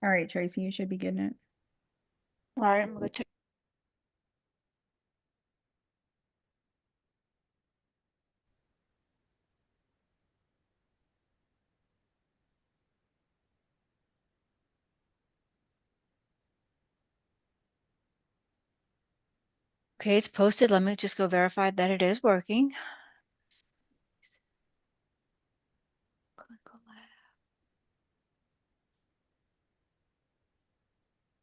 All right, Tracy, you should be getting it. All right, I'm gonna check. Okay, it's posted. Let me just go verify that it is working. Clinical lab.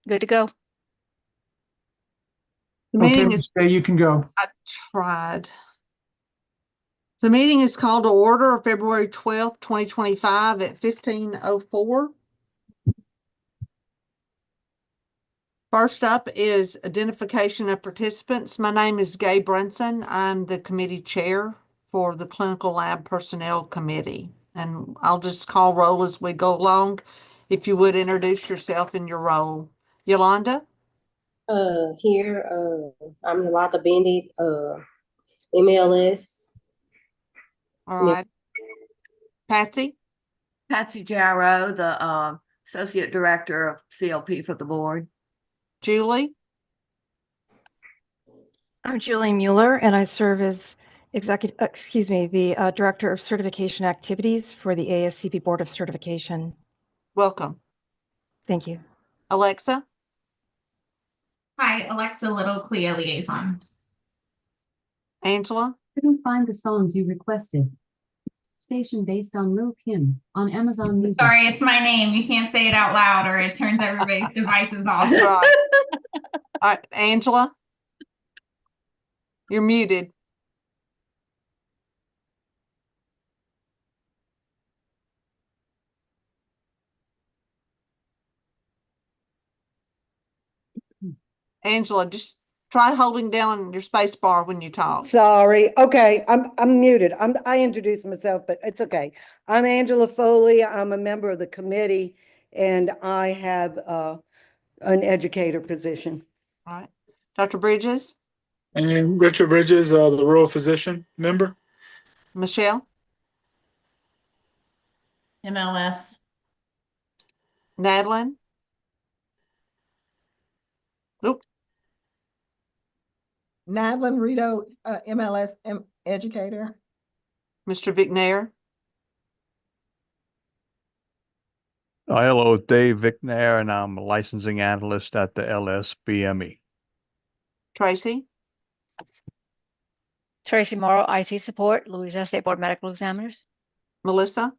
Good to go. The meeting Okay, is, Jay, you can go. I tried. The meeting is called to order February 12th, 2025 at 15:04. First up is identification of participants. My name is Gay Brunson. I'm the committee chair for the Clinical Lab Personnel Committee. And I'll just call roll as we go along. If you would introduce yourself and your role. Yolanda? Here, I'm Yolanda Bendy, MLS. All right. Patsy? Patsy Jarrow, the Associate Director of CLP for the board. Julie? I'm Julie Mueller, and I serve as the Director of Certification Activities for the ASCP Board of Certification. Welcome. Thank you. Alexa? Hi, Alexa Little, CLIA Liaison. Angela? Couldn't find the songs you requested. Station based on Lil Kim on Amazon Music. Sorry, it's my name. You can't say it out loud or it turns everybody's devices off. That's right. All right, Angela? You're muted. Angela, just try holding down your space bar when you talk. Sorry. Okay, I'm muted. I introduced myself, but it's okay. I'm Angela Foley. I'm a member of the committee, and I have an educator position. All right. Dr. Bridges? And Richard Bridges, the rural physician member. Michelle? MLS. Nadlin? Nope. Nadlin Rito, MLS educator. Mr. Vicknair? Hello, Dave Vicknair, and I'm a licensing analyst at the LSBME. Tracy? Tracy Morrow, IT support, Louisiana State Board of Medical Examiners. Melissa?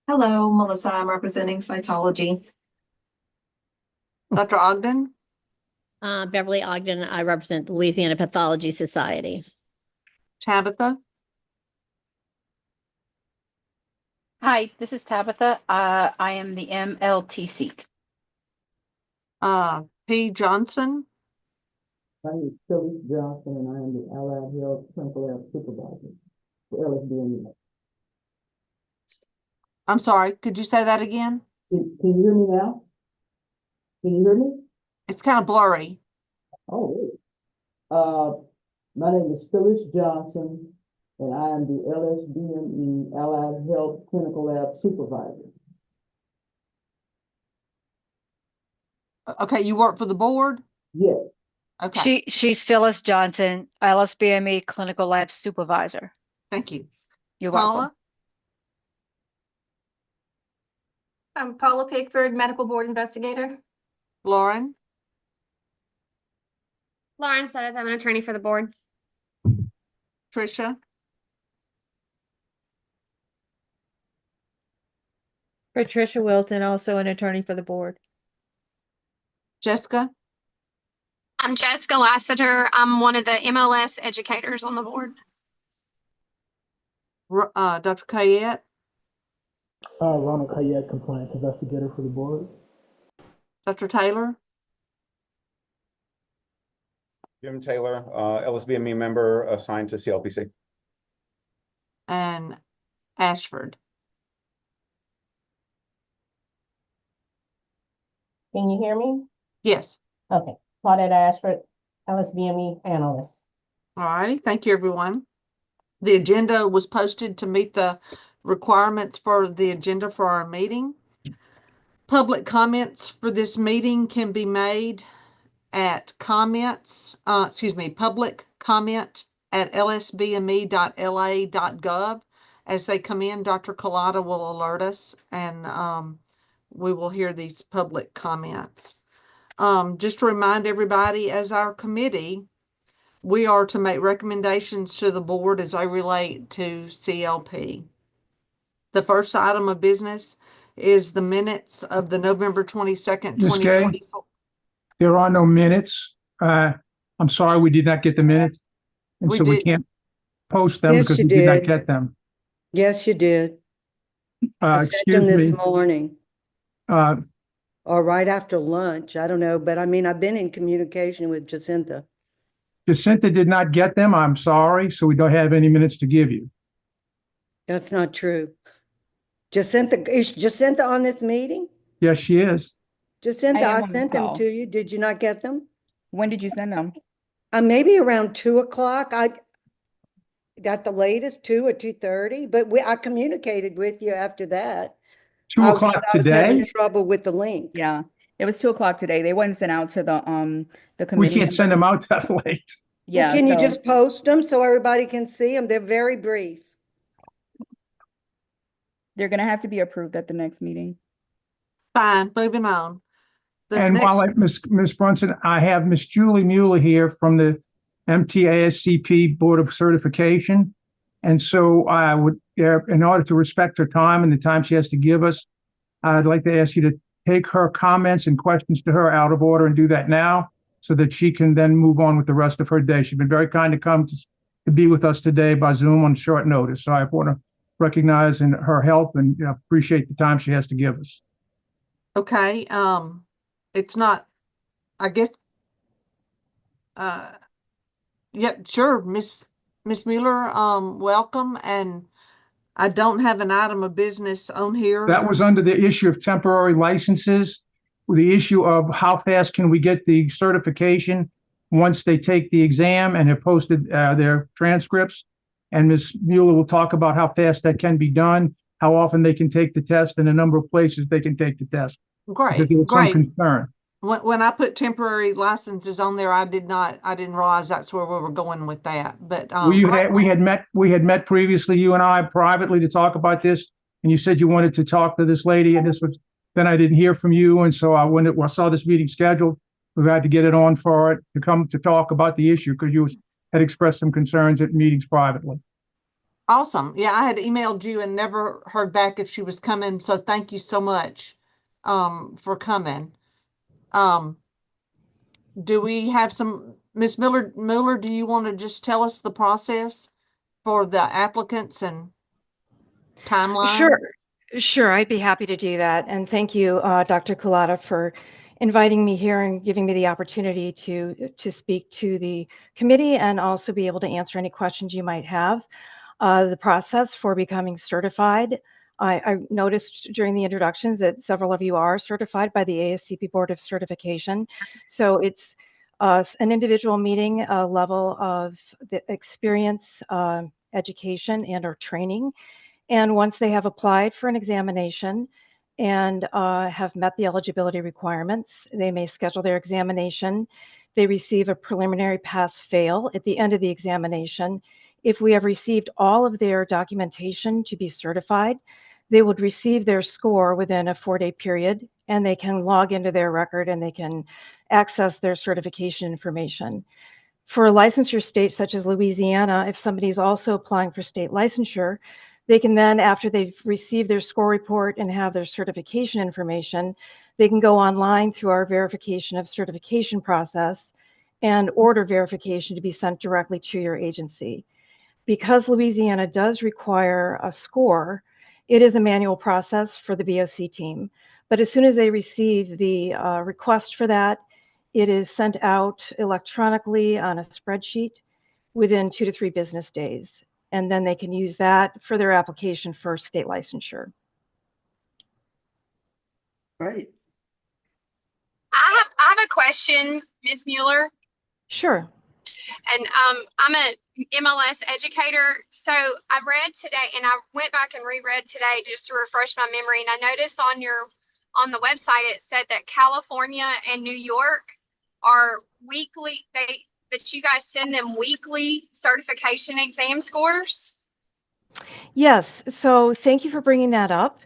Hello, Melissa. I'm representing cytology. Dr. Ogden? Beverly Ogden. I represent the Louisiana Pathology Society. Tabitha? Hi, this is Tabitha. I am the MLTC. P. Johnson? My name is Phyllis Johnson, and I am the Allied Health Clinical Lab Supervisor for LSBME. I'm sorry, could you say that again? Can you hear me now? Can you hear me? It's kind of blurry. Oh, really? My name is Phyllis Johnson, and I am the LSBME Allied Health Clinical Lab Supervisor. Okay, you work for the board? Yes. Okay. She's Phyllis Johnson, LSBME Clinical Lab Supervisor. Thank you. You're Paula? welcome. I'm Paula Pickford, Medical Board Investigator. Lauren? Lauren Suddeth, I'm an attorney for the board. Tricia? Patricia Wilton, also an attorney for the board. Jessica? I'm Jessica Lassiter. I'm one of the MLS educators on the board. Dr. Kayette? Ronald Kayette, Compliance Investigator for the board. Dr. Taylor? Jim Taylor, LSBME member assigned to CLPC. And Ashford? Can you hear me? Yes. Okay. Claudette Ashford, LSBME analyst. All righty. Thank you, everyone. The agenda was posted to meet the requirements for the agenda for our meeting. Public comments for this meeting can be made at public comment at lsbme.la.gov. As they come in, Dr. Collada will alert us, and we will hear these public comments. Just to remind everybody, as our committee, we are to make recommendations to the board as they relate to CLP. The first item of business is the minutes of the November 22nd, Ms. Gay? 2024. There are no minutes. I'm sorry, we did not get the minutes. And We so we did- can't post them Yes, because you we did not did. get them. Yes, you did. I sent them Excuse this me. morning Uh, or right after lunch. I don't know, but I mean, I've been in communication with Jacinta. Jacinta did not get them. I'm sorry. So we don't have any minutes to give you. That's not true. Jacinta, is Jacinta on this meeting? Yes, she is. Jacinta, I am I on the sent them call. to you. Did you not get them? When did you send them? Maybe around 2 o'clock. At the latest, 2 or 2:30, but I communicated with you after that. 2 o'clock I was having today? trouble with the link. Yeah, it was 2 o'clock today. They wasn't sent out to the We committee. can't send them out that late. Well, Yeah, can you so just post them so everybody can see them? They're very brief. they're gonna have to be approved at the next meeting. Fine, moving on. The And while next- Ms. Brunson, I have Ms. Julie Mueller here from the MTASCP Board of Certification. And so I would, in order to respect her time and the time she has to give us, I'd like to ask you to take her comments and questions to her out of order and do that now so that she can then move on with the rest of her day. She's been very kind to come to be with us today by Zoom on short notice. So I want to recognize her help and appreciate the time she has to give us. Okay, it's not, I guess, yeah, sure, Miss Mueller, welcome, and I don't have an item of business on here. That was under the issue of temporary licenses, the issue of how fast can we get the certification once they take the exam and have posted their transcripts. And Ms. Mueller will talk about how fast that can be done, how often they can take the test, and the number of places they can take the test. Because Great, there was some great. concern. When I put temporary licenses on there, I didn't realize that's where we were going with that, but, We had met previously, you and I privately, to talk about this, and you said you wanted to talk to this lady, and then I didn't hear from you, and so I saw this meeting scheduled, we had to get it on for it to come to talk about the issue because you had expressed some concerns at meetings privately. awesome. Yeah, I had emailed you and never heard back if she was coming, so thank you so much, for coming. Do we have Ms. Mueller, do you want to just tell us the process for the applicants and timeline? Sure, I'd be happy to do that. And thank you, Dr. Collada, for inviting me here and giving me the opportunity to speak to the committee and also be able to answer any questions you might have. The process for becoming certified. I noticed during the introductions that several of you are certified by the ASCP Board of Certification. So it's an individual meeting level of the experience, education, and or training. And once they have applied for an examination and have met the eligibility requirements, they may schedule their examination. They receive a preliminary pass-fail at the end of the examination. If we have received all of their documentation to be certified, they would receive their score within a 4-day period, and they can log into their record and they can access their certification information. For a licensure state such as Louisiana, if somebody is also applying for state licensure, they can then, after they've received their score report and have their certification information, they can go online through our verification of certification process and order verification to be sent directly to your agency. Because Louisiana does require a score, it is a manual process for the BOC team. But as soon as they receive the request for that, it is sent out electronically on a spreadsheet within 2 to 3 business days. And then they can use that for their application for state licensure. Great. I have a question, Ms. Mueller. Sure. And I'm a MLS educator. So I read today and I went back and reread today just to refresh my memory. And I noticed on your on the website, it said that California and New York are weekly, that you guys send them weekly certification exam scores. Yes, so thank you for bringing that up.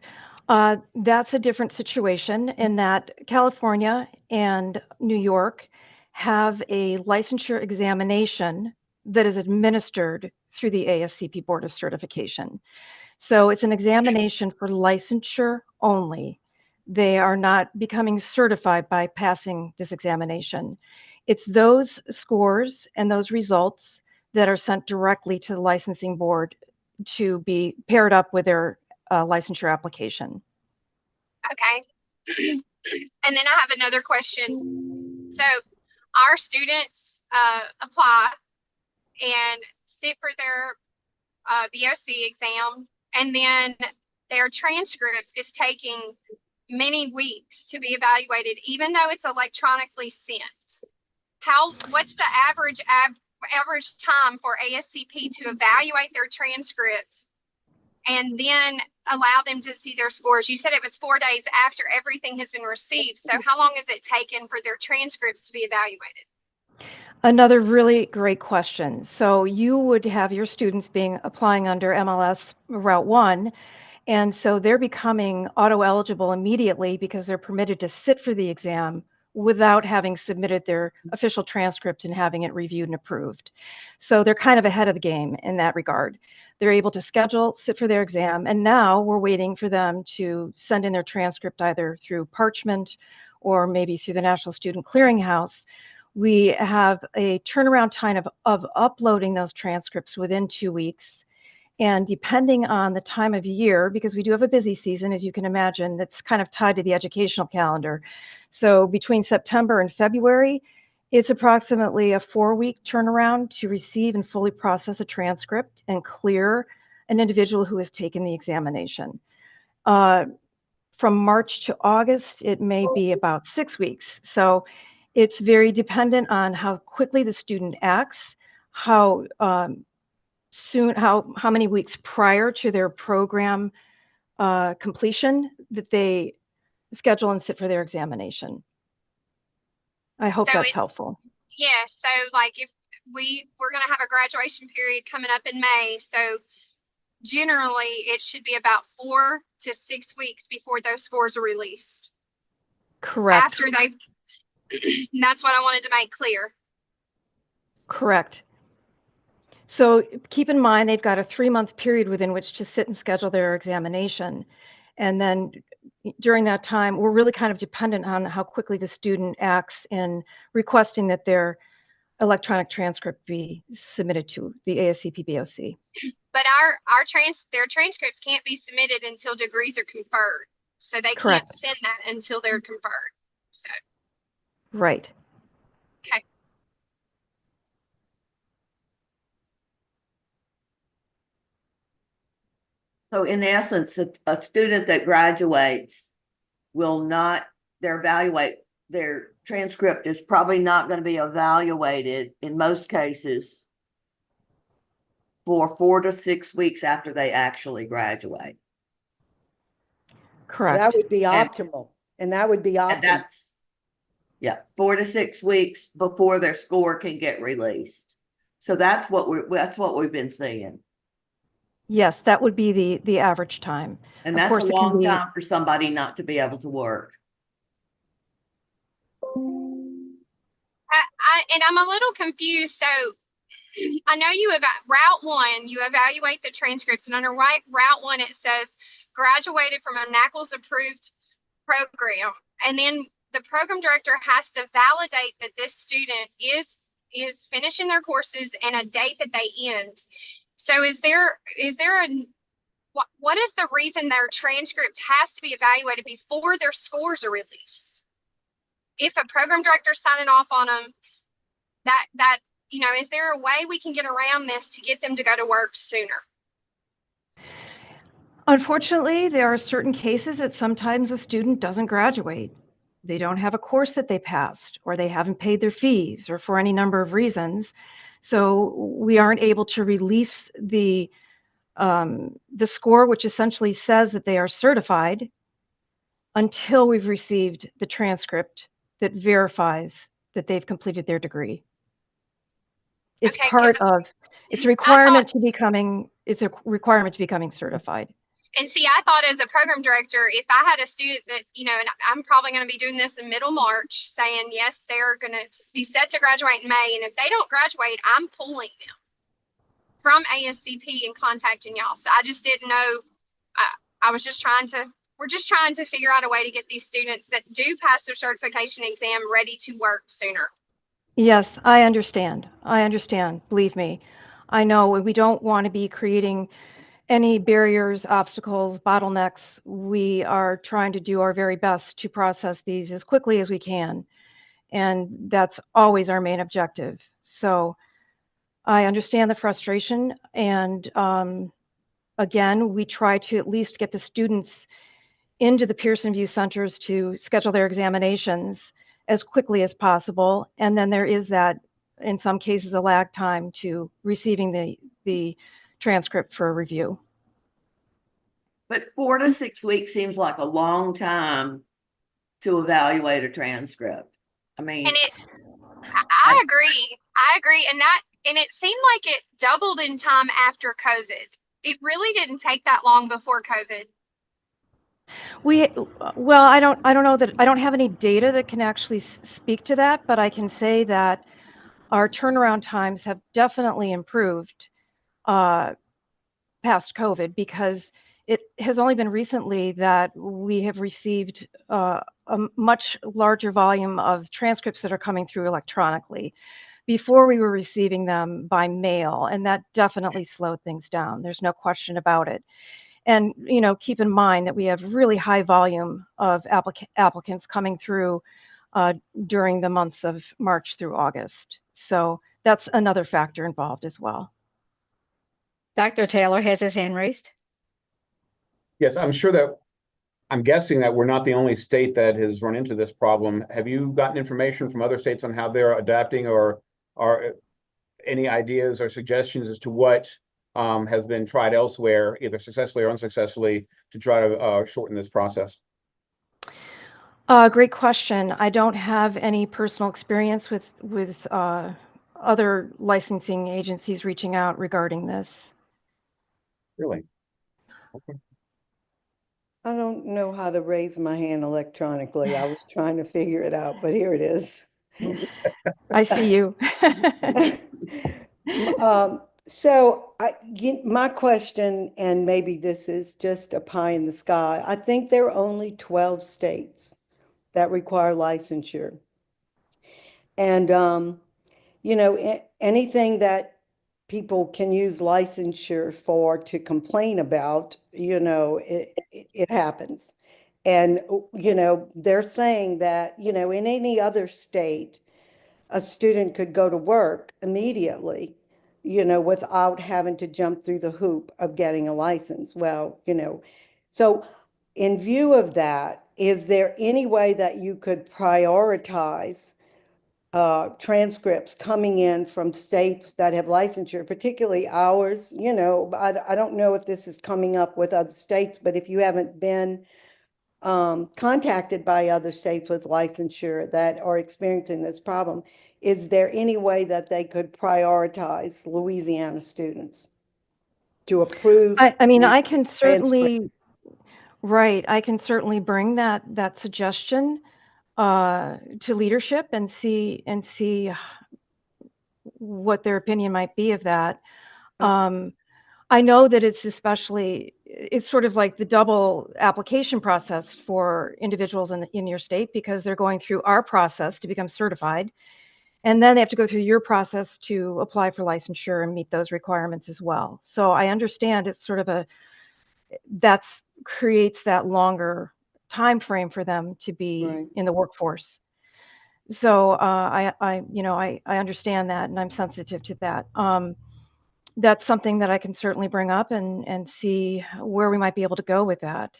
That's a different situation in that California and New York have a licensure examination that is administered through the ASCP Board of Certification. So it's an examination for licensure only. They are not becoming certified by passing this examination. It's those scores and those results that are sent directly to the licensing board to be paired up with their licensure application. Okay. And then I have another question. So our students apply and sit for their BOC exam, and then their transcript is taking many weeks to be evaluated, even though it's electronically sent. What's the average time for ASCP to evaluate their transcript and then allow them to see their scores? You said it was 4 days after everything has been received. So how long has it taken for their transcripts to be evaluated? Another really great question. So you would have your students applying under MLS Route 1, and so they're becoming auto-eligible immediately because they're permitted to sit for the exam without having submitted their official transcript and having it reviewed and approved. So they're kind of ahead of the game in that regard. They're able to sit for their exam, and now we're waiting for them to send in their transcript either through Parchment or maybe through the National Student Clearinghouse. We have a turnaround time of uploading those transcripts within 2 weeks. And depending on the time of year, because we do have a busy season, as you can imagine, that's kind of tied to the educational calendar. So between September and February, it's approximately a 4-week turnaround to receive and fully process a transcript and clear an individual who has taken the examination. From March to August, it may be about 6 weeks. So it's very dependent on how quickly the student acts, how many weeks prior to their program completion that they schedule and sit for their examination. I hope that's helpful. Yeah, so like if we're going to have a graduation period coming up in May, so generally it should be about 4 to 6 weeks before those scores are released. Correct. After they've, that's what I wanted to make clear. Correct. So keep in mind, they've got a 3-month period within which to sit and schedule their examination. And then during that time, we're really kind of dependent on how quickly the student acts in requesting that their electronic transcript be submitted to the ASCP BOC. But their transcripts can't be submitted until degrees are conferred. So they Correct. can't send that until they're conferred. So. Right. Okay. So in essence, a student that graduates will not, their transcript is probably not going to be evaluated in most cases for 4 to 6 weeks after they actually graduate. Correct. That would be optimal. And that would be optimal. And that's, 4 to 6 weeks before their score can get released. So that's what we've been seeing. Yes, that would be the average time. And that's a long time for somebody not to be able to work. And I'm a little confused. So I know you have Route 1, you evaluate the transcripts, and under Route 1, it says graduated from a NACLS approved program. And then the program director has to validate that this student is finishing their courses and a date that they end. So what is the reason their transcript has to be evaluated before their scores are released? If a program director's signing off on them, is there a way we can get around this to get them to go to work sooner? Unfortunately, there are certain cases that sometimes a student doesn't graduate. They don't have a course that they passed, or they haven't paid their fees, or for any number of reasons. So we aren't able to release the score, which essentially says that they are certified, until we've received the transcript that verifies that they've completed their degree. It's Okay, part 'cause of, it's a requirement to becoming, certified. And see, I thought as a program director, if I had a student that, you know, and I'm probably going to be doing this in middle March, saying, yes, they're going to be set to graduate in May. And if they don't graduate, I'm pulling them from ASCP and contacting y'all. So I just didn't know. We're just trying to figure out a way to get these students that do pass their certification exam ready to work sooner. Yes, I understand. Believe me. I know we don't want to be creating any barriers, obstacles, bottlenecks. We are trying to do our very best to process these as quickly as we can. And that's always our main objective. So I understand the frustration. And again, we try to at least get the students into the Pearson VUE centers to schedule their examinations as quickly as possible. And then there is that, in some cases, a lag time to receiving the transcript for review. But 4 to 6 weeks seems like a long time to evaluate a transcript. I mean, And I agree. And it seemed like it doubled in time after COVID. It really didn't take that long before COVID. Well, I don't know that, I don't have any data that can actually speak to that, but I can say that our turnaround times have definitely improved past COVID, because it has only been recently that we have received a much larger volume of transcripts that are coming through electronically. Before, we were receiving them by mail, and that definitely slowed things down. There's no question about it. And, you know, keep in mind that we have really high volume of applicants coming through during the months of March through August. So that's another factor involved as well. Dr. Taylor has his hand raised. Yes, I'm guessing that we're not the only state that has run into this problem. Have you gotten information from other states on how they're adapting, or are any ideas or suggestions as to what has been tried elsewhere, either successfully or unsuccessfully, to try to shorten this process? Great question. I don't have any personal experience with other licensing agencies reaching out regarding this. Really? Okay. I don't know how to raise my hand electronically. I was trying to figure it out, but here it is. I see you. So my question, and maybe this is just a pie in the sky, I think there are only 12 states that require licensure. And, you know, anything that people can use licensure for to complain about, you know, it happens. And, you know, they're saying that, you know, in any other state, a student could go to work immediately, you know, without having to jump through the hoop of getting a license. Well, you know, so in view of that, is there any way that you could prioritize transcripts coming in from states that have licensure, particularly ours? You know, I don't know if this is coming up with other states, but if you haven't been contacted by other states with licensure that are experiencing this problem, is there any way that they could prioritize Louisiana students to approve? I mean, I can certainly, right, I can certainly bring that suggestion to leadership and see what their opinion might be of that. I know that it's sort of like the double application process for individuals in your state, because they're going through our process to become certified, and then they have to go through your process to apply for licensure and meet those requirements as well. So I understand it's sort of creates that longer time frame for them to be in the workforce. So I understand that, and I'm sensitive to that. That's something that I can certainly bring up and see where we might be able to go with that.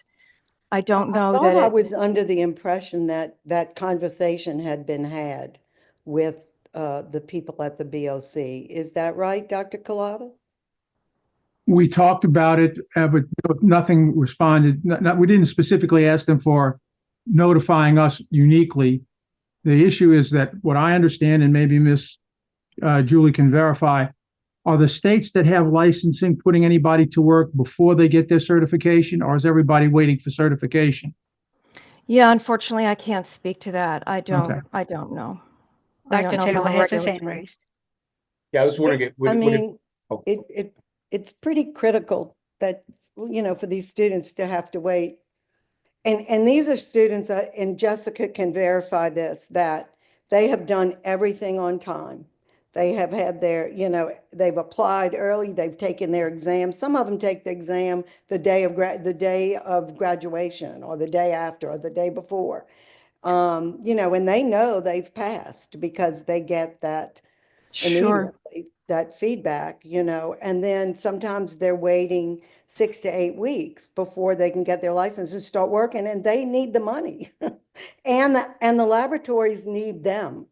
I don't know I thought that I was under the impression that that conversation had been had with the people at the BOC. Is that right, Dr. Collada? We talked about it, but nothing responded. We didn't specifically ask them for notifying us uniquely. The issue is that what I understand, and maybe Miss Julie can verify, are the states that have licensing putting anybody to work before they get their certification, or is everybody waiting for certification? Yeah, unfortunately, I can't speak to that. I don't know. I don't Dr. know Taylor the has his hand regulatory. raised. Yeah, I was wondering. I mean, it's pretty critical that, for these students to have to wait. And these are students, and Jessica can verify this, that they have done everything on time. They have had their, they've applied early, they've taken their exam. Some of them take the exam the day of graduation, or the day after, or the day before. And they know they've passed because they get that immediately, that feedback, and then sometimes they're waiting 6 to 8 weeks before they can get their license and start working, and they need the money and the laboratories need them.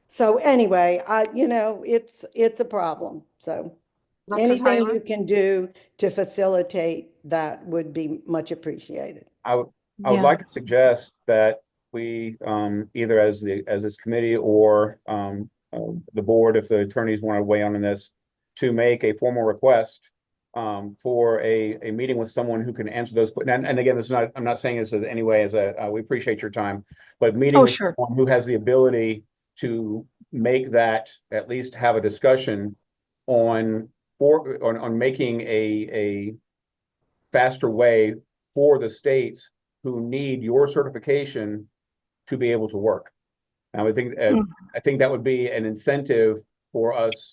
So anyway, it's a problem. So Dr. anything Taylor? you can do to facilitate that would be much appreciated. I would like to suggest that we, either as this committee or the board, if the attorneys want to weigh in on this, to make a formal request for a meeting with someone who can answer those. And again, this is not, I'm not saying this in any way as we appreciate your time, but meeting with someone who has the ability to make that, at least have a discussion on making a faster way for the states who need your certification to be able to work. And I think that would be an incentive for us,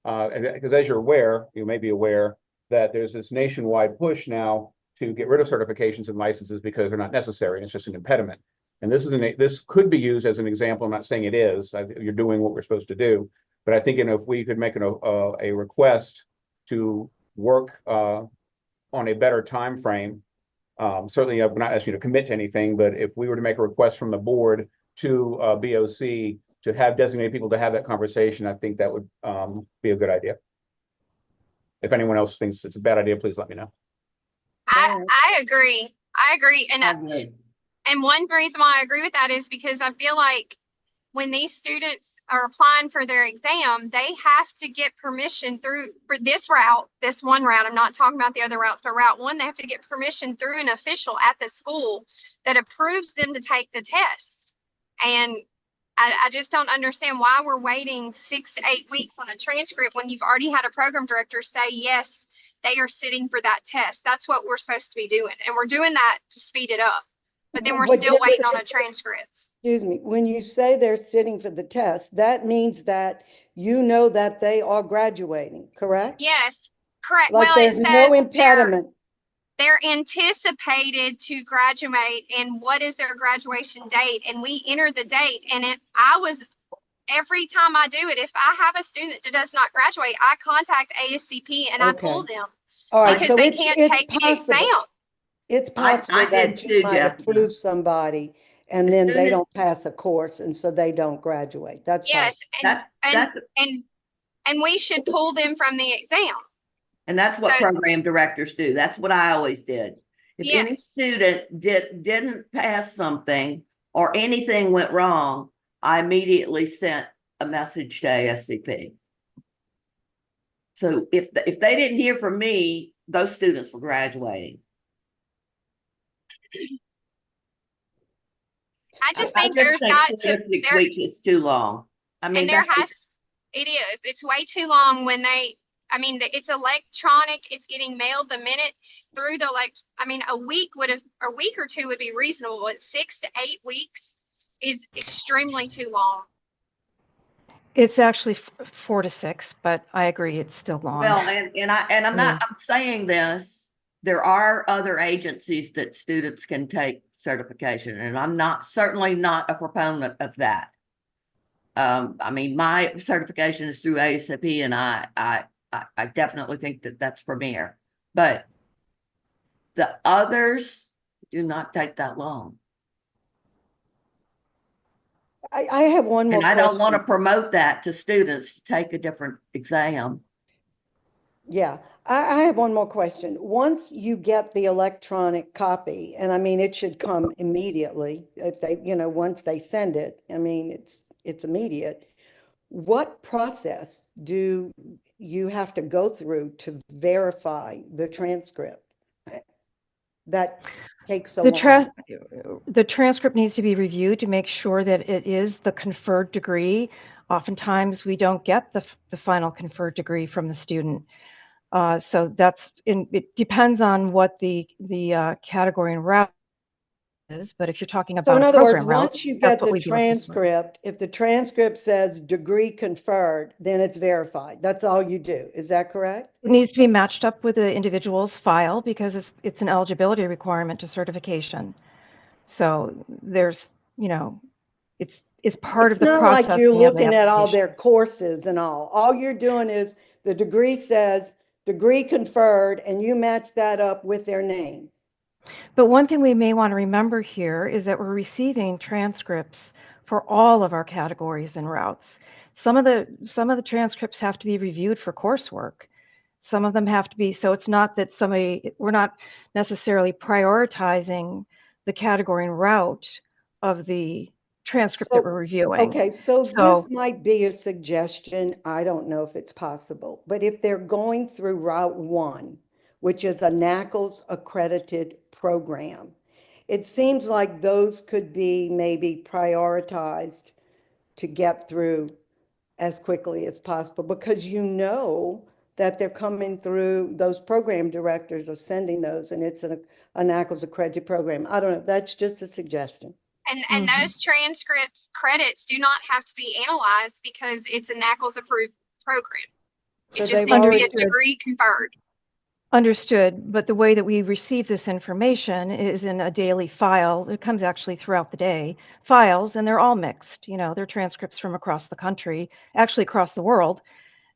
because as you're aware, you may be aware that there's this nationwide push now to get rid of certifications and licenses because they're not necessary, and it's just an impediment. And this could be used as an example. I'm not saying it is. You're doing what we're supposed to do, but I think if we could make a request to work on a better time frame. Certainly, I'm not asking you to commit to anything, but if we were to make a request from the board to BOC to have designated people to have that conversation, I think that would be a good idea. If anyone else thinks it's a bad idea, please let me know. I agree. And one reason why I agree with that is because I feel like when these students are applying for their exam, they have to get permission for this route, this one route. I'm not talking about the other routes, but route one, they have to get permission through an official at the school that approves them to take the test. And I just don't understand why we're waiting 6 to 8 weeks on a transcript when you've already had a program director say, yes, they are sitting for that test. That's what we're supposed to be doing. And we're doing that to speed it up. But then we're still waiting on a transcript. Excuse me, when you say they're sitting for the test, that means that that they are graduating, correct? Yes, correct. Like Well, there's it says no impediment. they're anticipated to graduate, and what is their graduation date? And we enter the date, and every time I do it, if I have a student that does not graduate, I contact ASCP and I pull them. All right, because so they it's can't take the possible. exam. It's possible I did that too, you might Jessica. approve somebody and then they don't pass a course, and so they don't graduate. That's Yes, and we should pull them from the exam. And that's what So- program directors do. That's what I always did. If any Yes. student didn't pass something or anything went wrong, I immediately sent a message to ASCP. So if they didn't hear from me, those students were graduating. I just think there's got to 6 there, weeks is too long. I mean, it is. It's way too long when it's electronic. It's getting mailed the minute through the a week or two would be reasonable, but 6 to 8 weeks is extremely too long. It's actually 4 to 6, but I agree it's still long. Well, I'm saying this. There are other agencies that students can take certification, and I'm certainly not a proponent of that. My certification is through ASCP, and I definitely think that that's premier. But the others do not take that long. I have one more And I don't want to question. promote that to students to take a different exam. Yeah, I have one more question. Once you get the electronic copy, and I mean, it should come immediately if they, once they send it, I mean, it's immediate. What process do you have to go through to verify the transcript? That takes so long. The transcript needs to be reviewed to make sure that it is the conferred degree. Oftentimes, we don't get the final conferred degree from the student. So it depends on what the category and route is, but if you're talking So about in a other words, program route, once you that's get what the we'd be looking for. transcript, if the transcript says degree conferred, then it's verified. That's all you do. Is that correct? It needs to be matched up with the individual's file because it's an eligibility requirement to certification. So there's, it's part of It's the not process. like you're of the looking at all application. their courses and all. All you're doing is the degree says degree conferred, and you match that up with their name. But one thing we may want to remember here is that we're receiving transcripts for all of our categories and routes. Some of the transcripts have to be reviewed for coursework. Some of them have to be, so it's not that we're not necessarily prioritizing the category and route of the transcript that we're reviewing. Okay, so this might be a suggestion. I don't know if it's possible, but if they're going through Route 1, which is a NACLS accredited program, it seems like those could be maybe prioritized to get through as quickly as possible, because that they're coming through, those program directors are sending those, and it's a NACLS accredited program. I don't know, that's just a suggestion. And those transcripts credits do not have to be analyzed because it's a NACLS approved program. So It just they've needs to be a already- degree conferred. Understood, but the way that we receive this information is in a daily file. It comes actually throughout the day, files, and they're all mixed. They're transcripts from across the country, actually across the world,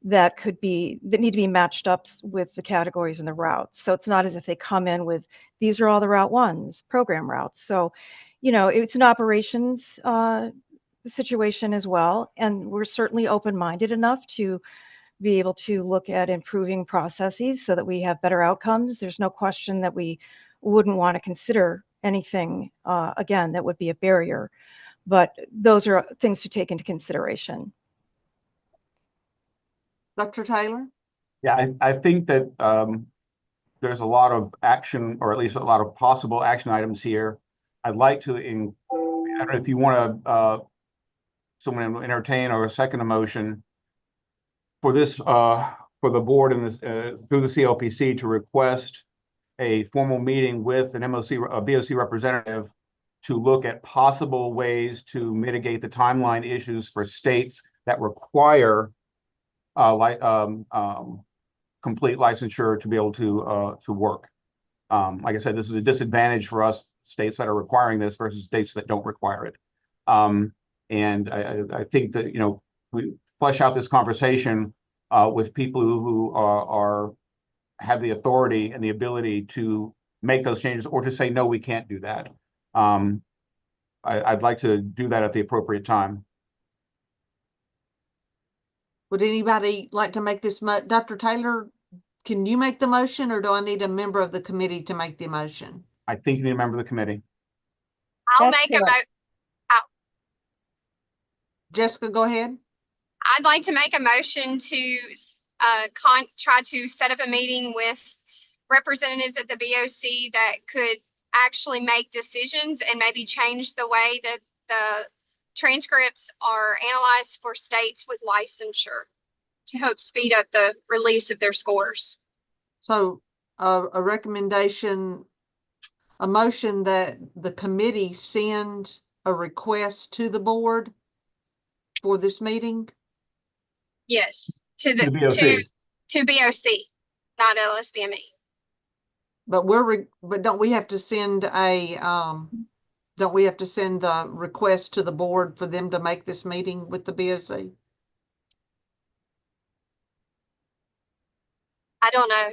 that need to be matched up with the categories and the routes. So it's not as if they come in with, these are all the Route 1s, program routes. So, it's an operations situation as well, and we're certainly open-minded enough to be able to look at improving processes so that we have better outcomes. There's no question that we wouldn't want to consider anything, again, that would be a barrier, but those are things to take into consideration. Dr. Taylor? Yeah, I think that there's a lot of action, or at least a lot of possible action items here. I'd like to, I don't know if you want to, someone to entertain or second a motion for this, for the board and this, through the CLPC to request a formal meeting with an BOC representative to look at possible ways to mitigate the timeline issues for states that require complete licensure to be able to work. Like I said, this is a disadvantage for us, states that are requiring this versus states that don't require it. And I think that, we flesh out this conversation with people who have the authority and the ability to make those changes, or to say, no, we can't do that. I'd like to do that at the appropriate time. Would anybody like to make this Dr. Taylor, can you make the motion, or do I need a member of the committee to make the motion? I think you need a member of the committee. I'll make a Jessica, go ahead. I'd like to make a motion to try to set up a meeting with representatives at the BOC that could actually make decisions and maybe change the way that the transcripts are analyzed for states with licensure to help speed up the release of their scores. So a recommendation, a motion that the committee send a request to the board for this meeting? Yes, to the BOC. to BOC, not LSBME. But but don't we have to send don't we have to send the request to the board for them to make this meeting with the BOC? I don't know.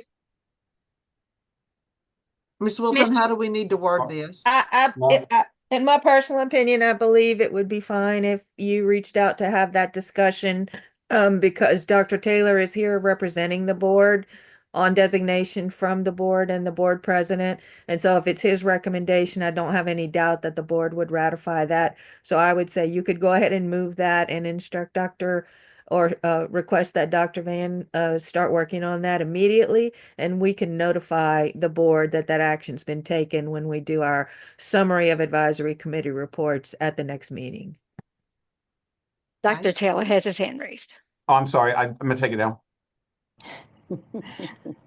Ms. Wilton, how do we need to word this? In my personal opinion, I believe it would be fine if you reached out to have that discussion, because Dr. Taylor is here representing the board. on designation from the board and the board president. And so if it's his recommendation, I don't have any doubt that the board would ratify that. So I would say you could go ahead and move that and instruct request that Dr. Van start working on that immediately, and we can notify the board that that action's been taken when we do our summary of advisory committee reports at the next meeting. Dr. Taylor has his hand raised. Oh, I'm sorry. I'm gonna take it down.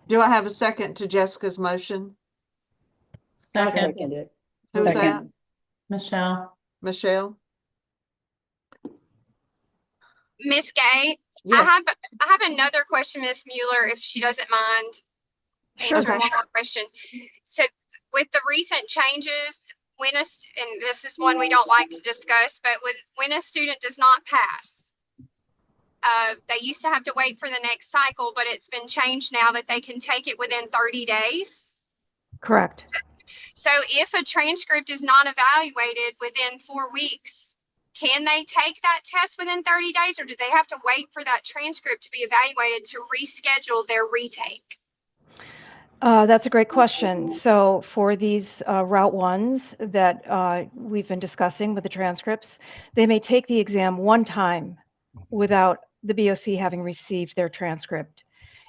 Do I have a second to Jessica's motion? I'll second it. Who's Second. that? Michelle. Michelle? Miss Gay, Yes. I have another question, Miss Mueller, if she doesn't mind answering one more question. So with the recent changes, and this is one we don't like to discuss, but when a student does not pass, they used to have to wait for the next cycle, but it's been changed now that they can take it within 30 days. Correct. So if a transcript is not evaluated within 4 weeks, can they take that test within 30 days, or do they have to wait for that transcript to be evaluated to reschedule their retake? That's a great question. So for these Route 1s that we've been discussing with the transcripts, they may take the exam one time without the BOC having received their transcript.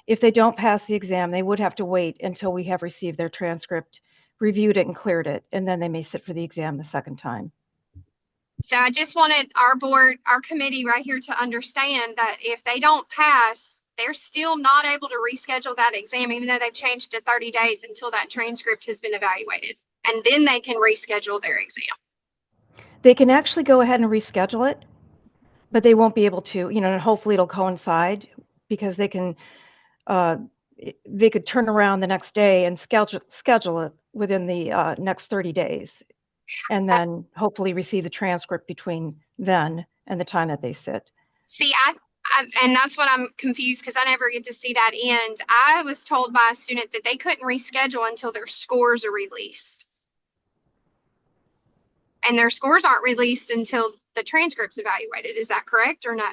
If they don't pass the exam, they would have to wait until we have received their transcript, reviewed it and cleared it, and then they may sit for the exam the second time. So I just wanted our committee right here to understand that if they don't pass, they're still not able to reschedule that exam, even though they've changed to 30 days until that transcript has been evaluated. And then they can reschedule their exam. They can actually go ahead and reschedule it, but they won't be able to, and hopefully it'll coincide because they could turn around the next day and schedule it within the next 30 days. And then hopefully receive the transcript between then and the time that they sit. See, and that's what I'm confused because I never get to see that end. I was told by a student that they couldn't reschedule until their scores are released. And their scores aren't released until the transcript's evaluated. Is that correct or no?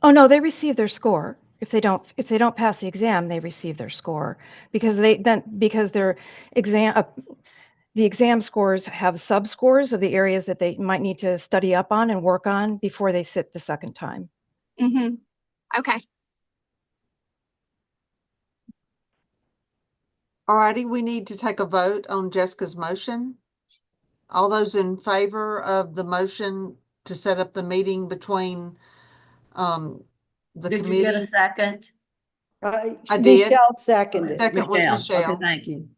Oh no, they receive their score. If they don't pass the exam, they receive their score because their exam. The exam scores have sub-scores of the areas that they might need to study up on and work on before they sit the second time. Mm-hmm. Okay. All righty, we need to take a vote on Jessica's motion. All those in favor of the motion to set up the meeting between the Did committee? you get a second? I did. Michelle seconded. Second was Michelle. Okay, thank you.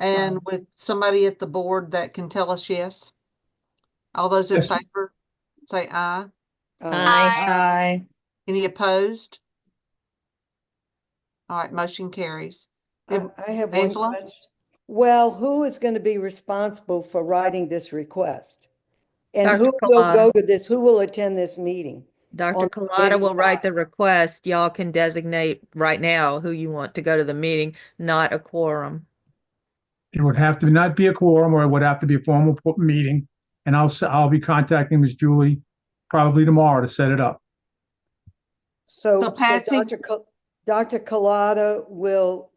And with somebody at the board that can tell us yes. All those in Yes. favor, say aye. Aye. Any opposed? All right, motion carries. I have one Angela? question. Well, who is going to be responsible for writing this request? And Dr. who will go Kalana. to this, who will attend this meeting? Dr. On the Collada committee will write side. the request. Y'all can designate right now who you want to go to the meeting, not a quorum. It would have to not be a quorum, or it would have to be a formal meeting. And I'll be contacting Ms. Julie probably tomorrow to set it up. So Patsy- Dr. Collada will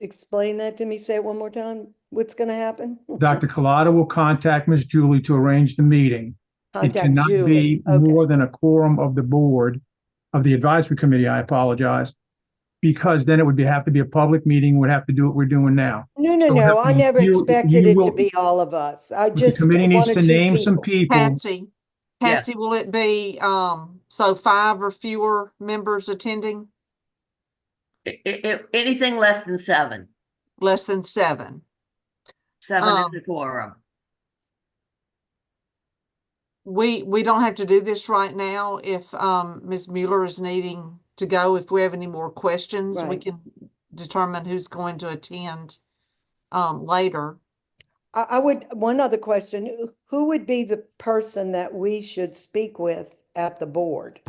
explain that to me. Say it one more time. What's going to happen? Dr. Collada will contact Ms. Julie to arrange the meeting. It Contact cannot Julie. be more than a quorum of the board, of the advisory committee, I apologize, because then it would have to be a public meeting, would have to do what we're doing now. No, So no. I never you expected it to will- be all of us. I The just committee needs one or to two name some people. Patsy, will it be, so 5 or fewer members attending? Anything less than 7. Less than 7. 7 is the quorum. We don't have to do this right now. If Ms. Mueller is needing to go, if we have any more questions, we Right. can determine who's going to attend later. I would, one other question, who would be the person that we should speak with at the board?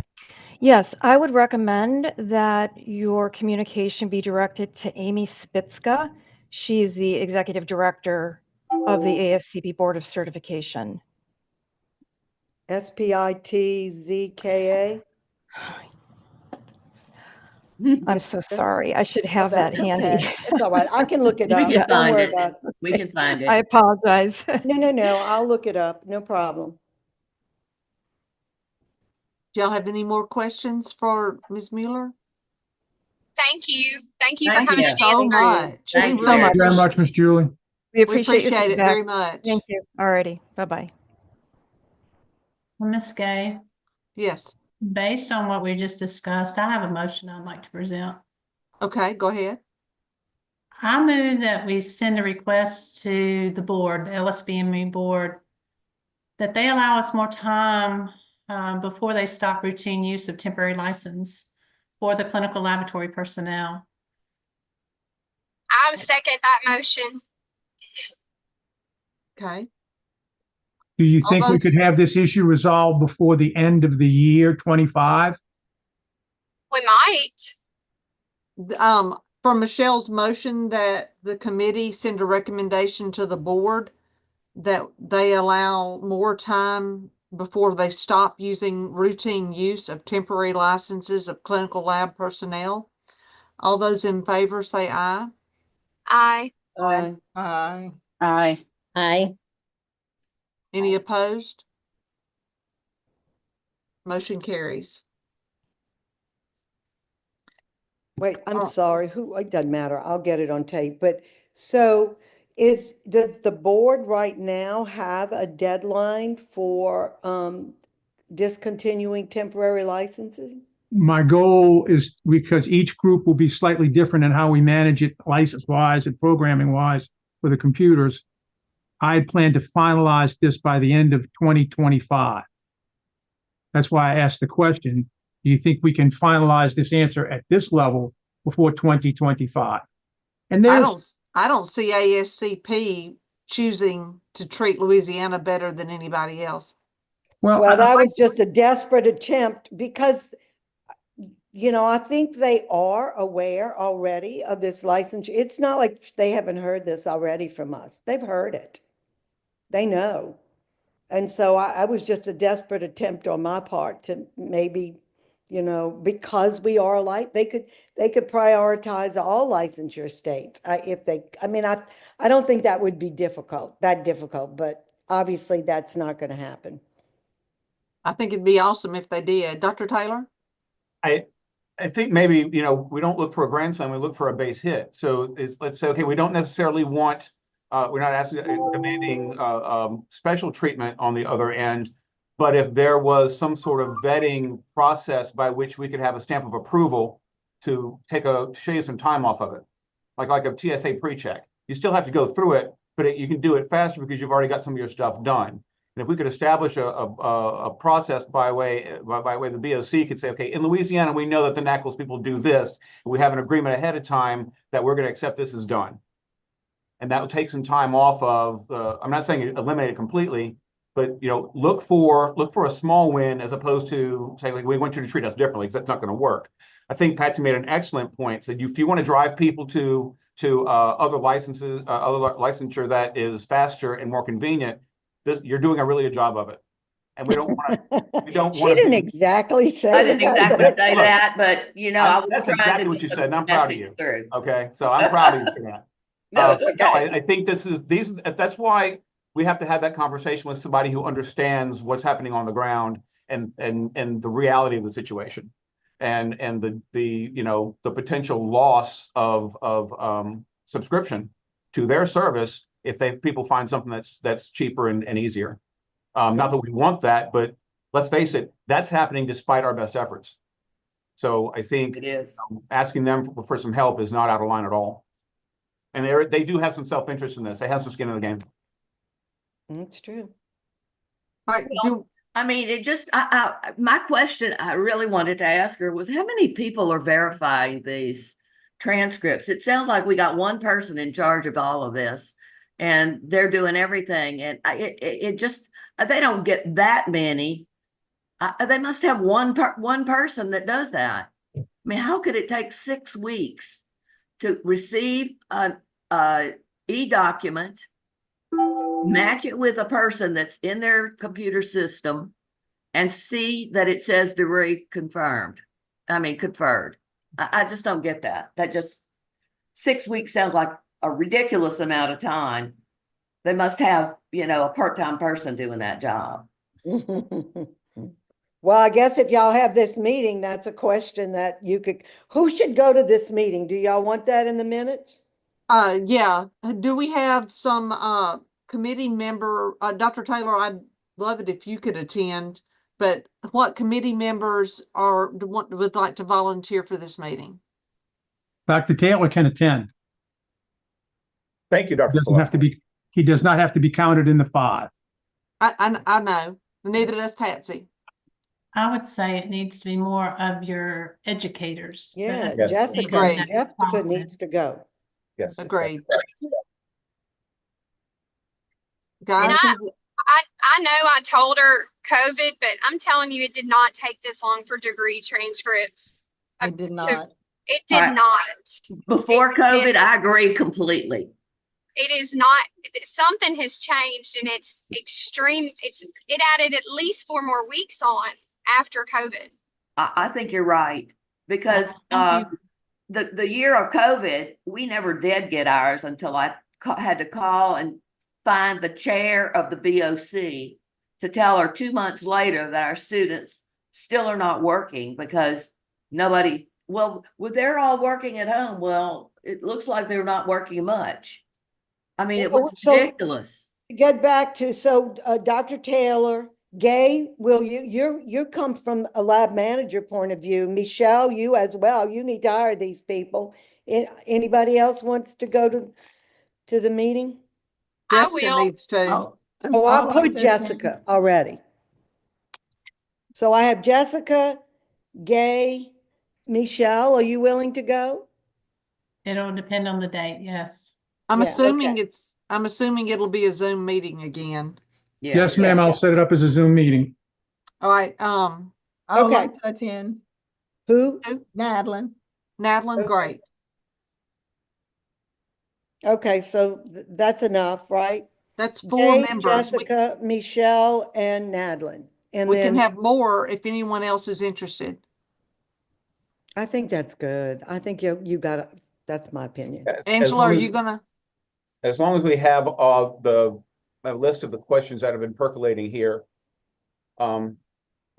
Yes, I would recommend that your communication be directed to Amy Spitzka. She is the executive director of the ASCP Board of Certification. SPITZKA? I'm so sorry. I should have that That's handy. okay. It's all right. I can look it We up. can Don't find worry it. about We can find I it. apologize. No. I'll look it up. No problem. Do y'all have any more questions for Ms. Mueller? Thank you. Thank you for Thank coming you and So answering. much. Thank We you. really Thank you very much, Ms. Julie. We appreciate your appreciate it feedback. very much. Thank you. Alrighty. Bye-bye. Ms. Gay, Yes. based on what we just discussed, I have a motion I'd like to present. Okay, go ahead. I move that we send a request to the board, the LSBME board, that they allow us more time before they stop routine use of temporary license for the clinical laboratory personnel. I second that motion. Okay. Do you All think we those- could have this issue resolved before the end of the year 25? We might. For Michelle's motion that the committee send a recommendation to the board that they allow more time before they stop using routine use of temporary licenses of clinical lab personnel. All those in favor say aye. Aye. Aye. Aye. Aye. Aye. Any opposed? Motion carries. Wait, I'm Oh. sorry. It doesn't matter. I'll get it on tape. But so does the board right now have a deadline for discontinuing temporary licensing? My goal is, because each group will be slightly different in how we manage it license-wise and programming-wise for the computers, I plan to finalize this by the end of 2025. That's why I asked the question, do you think we can finalize this answer at this level before 2025? And I there's, don't see ASCP choosing to treat Louisiana better than anybody else. well, Well, that was just a desperate attempt because, I think they are aware already of this license. It's not like they haven't heard this already from us. They've heard it. They know. And so I was just a desperate attempt on my part to maybe, because we are they could prioritize all licensure states. I don't think that would be difficult, but obviously that's not going to happen. I think it'd be awesome if they did. Dr. Taylor? I think maybe, we don't look for a grand slam, we look for a base hit. So let's say, okay, we don't necessarily want, we're not asking, demanding special treatment on the other end. But if there was some sort of vetting process by which we could have a stamp of approval to shave some time off of it, like a TSA pre-check. You still have to go through it, but you can do it faster because you've already got some of your stuff done. And if we could establish a process by way the BOC could say, okay, in Louisiana, we know that the NACLS people do this. And we have an agreement ahead of time that we're going to accept this as done. And that will take some time off of, I'm not saying eliminate it completely, but look for a small win as opposed to saying, like, we want you to treat us differently, because that's not going to work. I think Patsy made an excellent point. Said if you want to drive people to other licenses, other licensure that is faster and more convenient, you're doing a really good job of it. And we don't want to. She didn't exactly say I didn't that. exactly say that, but I was that's trying exactly to what you get said, and I'm the proud of message you. through. Okay, so I'm proud of you for that. No, it's okay. I think that's why we have to have that conversation with somebody who understands what's happening on the ground and the reality of the situation, and the potential loss of subscription to their service if people find something that's cheaper and easier. Not that we want that, but let's face it, that's happening despite our best efforts. So I think It is. asking them for some help is not out of line at all. And they do have some self-interest in this. They have some skin in the game. That's true. All right, My question I really wanted to ask her was, how many people are verifying these transcripts? It sounds like we got one person in charge of all of this, and they're doing everything. And it just, they don't get that many. They must have one person that does that. I mean, how could it take 6 weeks to receive an e-document, match it with a person that's in their computer system, and see that it says degree conferred? I just don't get that. That just 6 weeks sounds like a ridiculous amount of time. They must have, a part-time person doing that job. Well, I guess if y'all have this meeting, that's a question that you could, who should go to this meeting? Do y'all want that in the minutes? Yeah, do we have some, committee member, Dr. Taylor, I'd love it if you could attend, but what committee members would like to volunteer for this meeting? Dr. Taylor can attend. Thank you, Dr. He does not have to be counted in the 5. I know, neither does Patsy. I would say it needs to be more of your educators. Yeah, Yes. Jessica needs to go. Yes. Agreed. And Guys, I know I told her COVID, but I'm telling you, it did not take this long for degree transcripts. It did not. It did Right. not. Before COVID, I agree completely. It is not, something has changed and it's extreme. It added at least 4 more weeks on after COVID. I think you're right, because the year of COVID, we never did get ours until I had to call and find the chair of the BOC to tell her 2 months later that our students still are not working because they're all working at home. Well, it looks like they're not working much. I mean, it was ridiculous. Get back to, Dr. Taylor, Gay, will you come from a lab manager point of view. Michelle, you as well, you need to hire these people. Anybody else wants to go to the meeting? Jessica needs to. Oh, I put Jessica already. So I have Jessica, Gay, Michelle, are you willing to go? It'll depend on the date, yes. I'm assuming it'll be a Zoom meeting again. Yeah. Yes, ma'am. I'll set it up as a Zoom meeting. All right, I would like to attend. Who? Nadlin. Okay. Great. Okay, so that's enough, right? That's 4 Gay, members. Jessica, Michelle, and Nadlin. And We then can have more if anyone else is interested. I think that's good. I think you got that's my opinion. Angela, are you gonna? As long as we have a list of the questions that have been percolating here. And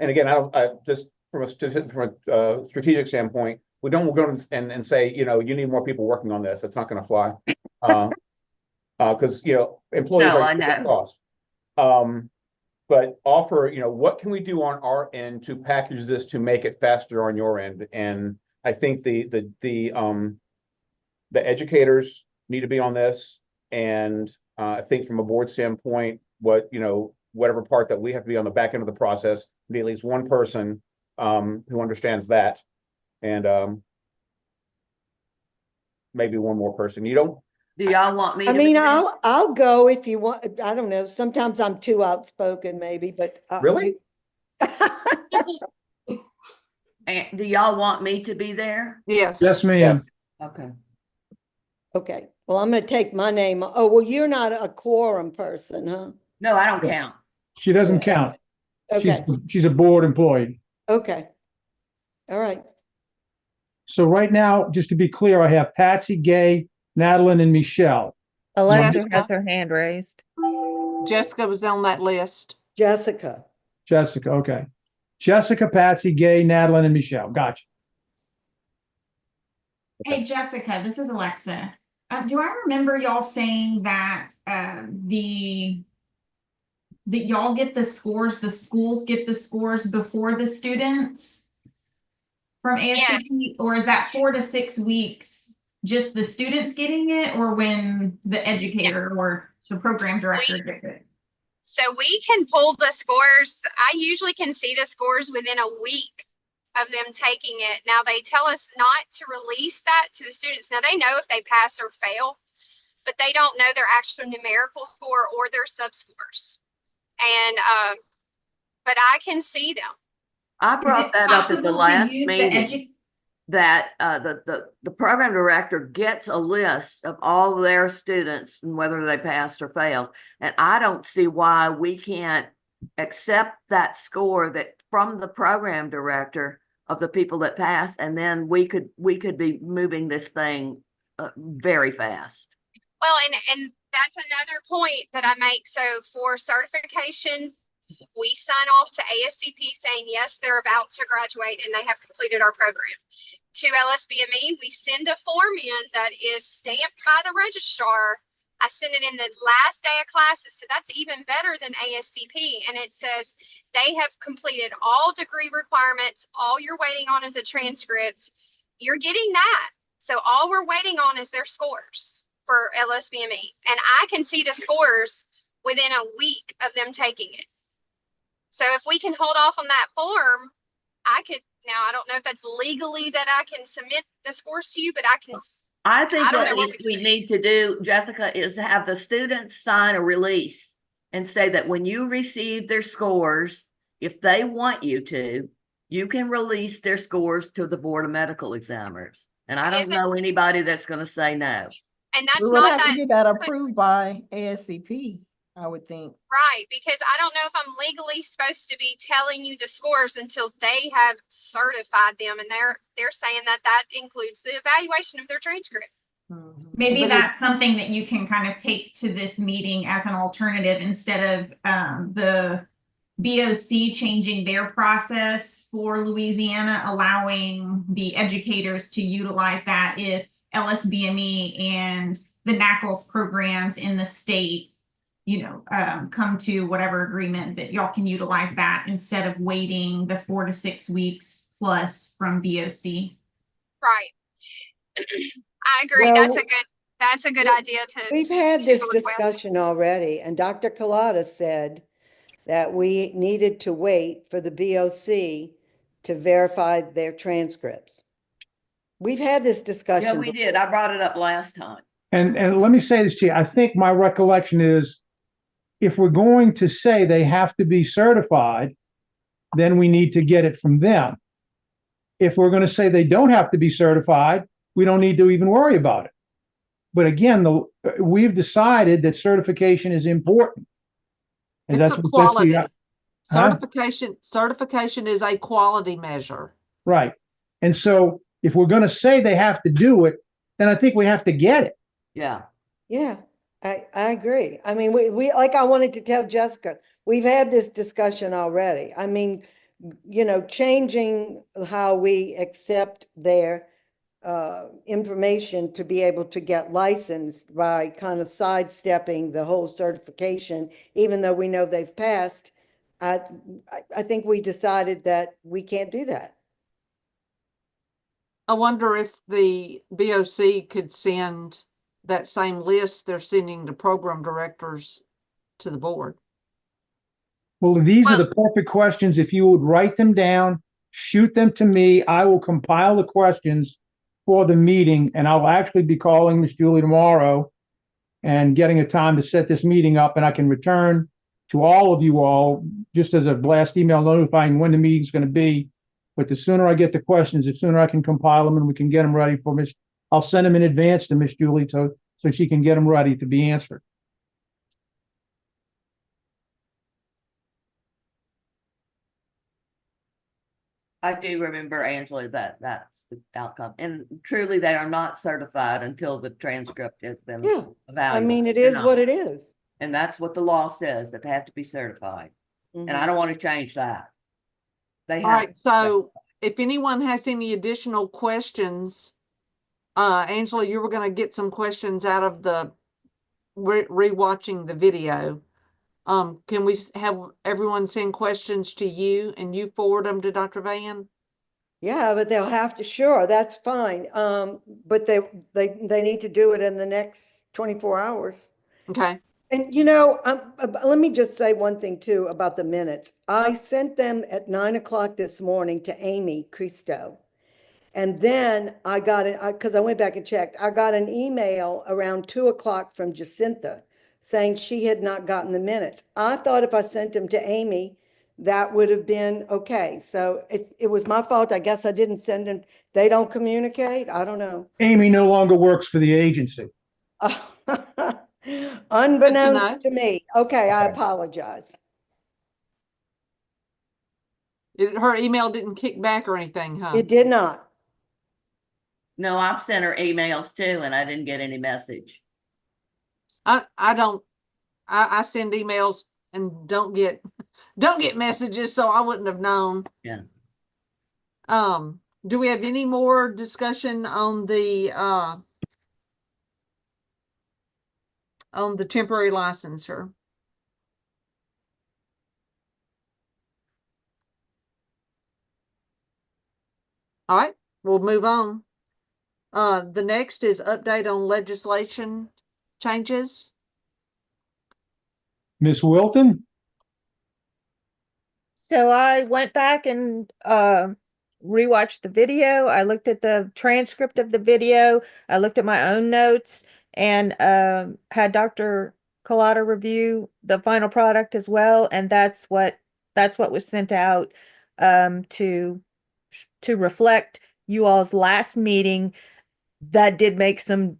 again, I just from a strategic standpoint, we don't go and say, you need more people working on this. It's not going to fly. Because employees are a cost. But offer, what can we do on our end to package this to make it faster on your end? And I think the educators need to be on this. And I think from a board standpoint, whatever part that we have to be on the back end of the process, be at least one person who understands that, and maybe one more person. Do y'all want me? I mean, I'll go if you want. I don't know. Sometimes I'm too outspoken, maybe, but really. And do y'all want me to be there? Yes. Yes, ma'am. Okay. Okay. Well, I'm going to take my name. Oh, well, you're not a quorum person, huh? No, I don't count. She doesn't count. Okay. She's a board employee. Okay. All right. So right now, just to be clear, I have Patsy, Gay, Nadlin, and Michelle. Alexa has her hand raised. Jessica was on that list. Jessica, okay. Jessica, Patsy, Gay, Nadlin, and Michelle. Gotcha. Hey, Jessica, this is Alexa. Do I remember y'all saying that that y'all get the scores, the schools get the scores before the students from ASCP, or is that 4 to 6 weeks just the students getting it, or when the educator or the program director gets it? So we can pull the scores. I usually can see the scores within a week of them taking it. Now they tell us not to release that to the students. Now they know if they pass or fail, but they don't know their actual numerical score or their sub scores. And but I can see them. I brought that up at the last meeting, that the program director gets a list of all their students and whether they passed or failed. And I don't see why we can't accept that score that from the program director of the people that pass, and then we could be moving this thing very fast. Well, and that's another point that I make. So for certification, we sign off to ASCP saying, yes, they're about to graduate and they have completed our program. To LSBME, we send a form in that is stamped by the registrar. I send it in the last day of classes. So that's even better than ASCP. And it says they have completed all degree requirements. All you're waiting on is a transcript. You're getting that. So all we're waiting on is their scores for LSBME. And I can see the scores within a week of them taking it. So if we can hold off on that form, I could, now I don't know if that's legally that I can submit the scores to you, but I can. I think don't what know we need to do, Jessica, is have the students sign a release and say that when you receive their scores, if they want you to, you can release their scores to the Board of Medical Examiners. And I don't know anybody that's going to say no. And that's We would not have to that. get that approved by ASCP, I would think. Right, because I don't know if I'm legally supposed to be telling you the scores until they have certified them, and they're saying that that includes the evaluation of their transcript. Maybe that's something that you can kind of take to this meeting as an alternative instead of the BOC changing their process for Louisiana, allowing the educators to utilize that if LSBME and the NACLS programs in the state, come to whatever agreement that y'all can utilize that instead of waiting the 4 to 6 weeks plus from BOC. Right. I agree. Well, that's a good idea to. We've had to this request. discussion already, and Dr. Collada said that we needed to wait for the BOC to verify their transcripts. We've had this discussion. Yeah, we did. I brought it up last time. And let me say this to you. I think my recollection is if we're going to say they have to be certified, then we need to get it from them. If we're going to say they don't have to be certified, we don't need to even worry about it. But again, we've decided that certification is important. And It's that's a what quality. Huh? Certification is a quality measure. Right. And so if we're going to say they have to do it, then I think we have to get it. Yeah. Yeah, I agree. I mean, we like I wanted to tell Jessica, we've had this discussion already. I mean, changing how we accept their information to be able to get licensed by kind of sidestepping the whole certification, even though we know they've passed. I think we decided that we can't do that. I wonder if the BOC could send that same list they're sending the program directors to the board. Well, these are the perfect questions. If you would write them down, shoot them to me, I will compile the questions for the meeting, and I'll actually be calling Miss Julie tomorrow and getting a time to set this meeting up, and I can return to all of you all just as a blast email notifying when the meeting's going to be. But the sooner I get the questions, the sooner I can compile them and we can get them ready for Miss. I'll send them in advance to Miss Julie so she can get them ready to be answered. I do remember, Angela, that that's the outcome. And truly, they are not certified until the transcript has been evaluated. I mean, it is what it is. And that's what the law says, that they have to be certified. And I don't want to change that. They have. All right, so if anyone has any additional questions, Angela, you were going to get some questions out of the rewatching the video. Can we have everyone send questions to you and you forward them to Dr. Van? Yeah, but they'll have to, sure, that's fine. But they need to do it in the next 24 hours. Okay. And let me just say one thing too about the minutes. I sent them at 9 o'clock this morning to Amy Cristo. And then I got it, because I went back and checked, I got an email around 2 o'clock from Jacinta saying she had not gotten the minutes. I thought if I sent them to Amy, that would have been okay. So it was my fault. I guess I didn't send them. They don't communicate. I don't know. Amy no longer works for the agency. Unbeknownst to me. Okay, I apologize. Her email didn't kick back or anything, huh? It did not. No, I've sent her emails too, and I didn't get any message. I send emails and don't get messages, so I wouldn't have known. Yeah. Do we have any more discussion on the temporary licensure? All right, we'll move on. The next is update on legislation changes. Ms. Wilton? So I went back and rewatched the video. I looked at the transcript of the video. I looked at my own notes and had Dr. Collada review the final product as well. And that's what was sent out to reflect you all's last meeting. That did make some